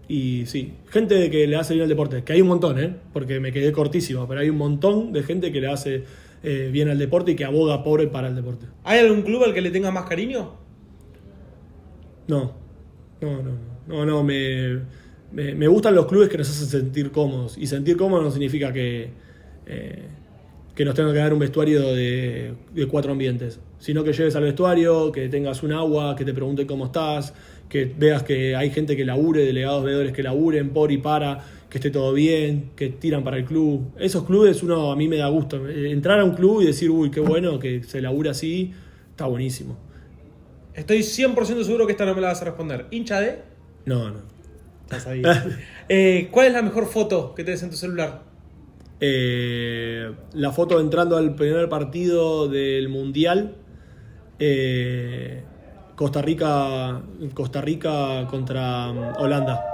y sí, gente que le hace bien al deporte, que hay un montón, porque me quedé cortísimo, pero hay un montón de gente que le hace bien al deporte y que aboga por y para el deporte. ¿Hay algún club al que le tengas más cariño? No, me gustan los clubes que nos hacen sentir cómodos. Y sentir cómodos no significa que nos tenga que dar un vestuario de 4 ambientes, sino que llegues al vestuario, que tengas un agua, que te pregunten cómo estás, que veas que hay gente que labure, delegados veedores que laburen por y para, que esté todo bien, que tiran para el club. Esos clubes a mí me da gusto. Entrar a un club y decir, qué bueno que se labure así, está buenísimo. Estoy 100% seguro que esta no me la vas a responder. ¿Hincha de? No. Ya sabía. ¿Cuál es la mejor foto que tenés en tu celular? La foto entrando al primer partido del Mundial. Costa Rica contra Holanda.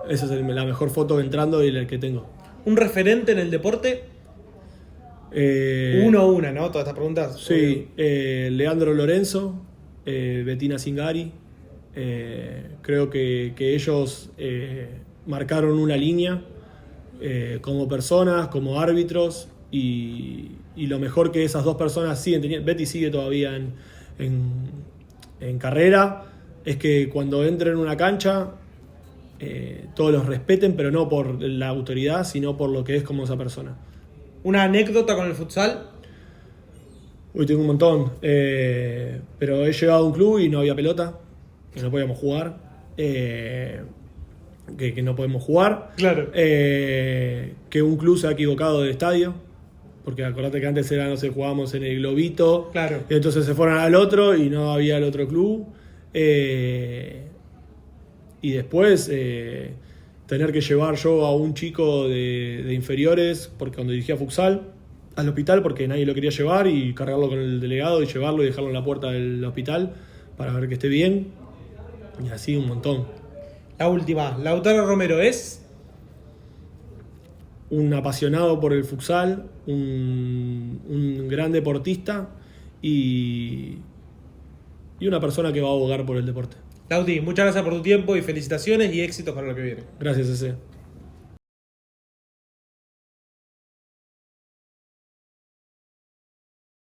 Esa es la mejor foto entrando y la que tengo. ¿Un referente en el deporte? Uno a una, ¿no? Todas estas preguntas. Sí, Leandro Lorenzo, Bettina Zingari. Creo que ellos marcaron una línea como personas, como árbitros, y lo mejor que esas dos personas siguen teniendo. Betty sigue todavía en carrera, es que cuando entren en una cancha todos los respeten, pero no por la autoridad, sino por lo que es como esa persona. ¿Una anécdota con el futsal? Tengo un montón, pero he llegado a un club y no había pelota, que no podíamos jugar, que no podemos jugar. Claro. Que un club se ha equivocado de estadio, porque acordate que antes jugábamos en el Globito. Claro. Y entonces se fueron al otro y no había el otro club. Y después tener que llevar yo a un chico de inferiores, porque cuando dirigía futsal, al hospital porque nadie lo quería llevar, y cargarlo con el delegado y llevarlo y dejarlo en la puerta del hospital para ver que esté bien. Y así un montón. La última, Lautaro Romero es un apasionado por el futsal, un gran deportista y una persona que va a abogar por el deporte. Lauti, muchas gracias por tu tiempo y felicitaciones y éxitos para lo que viene. Gracias, ese.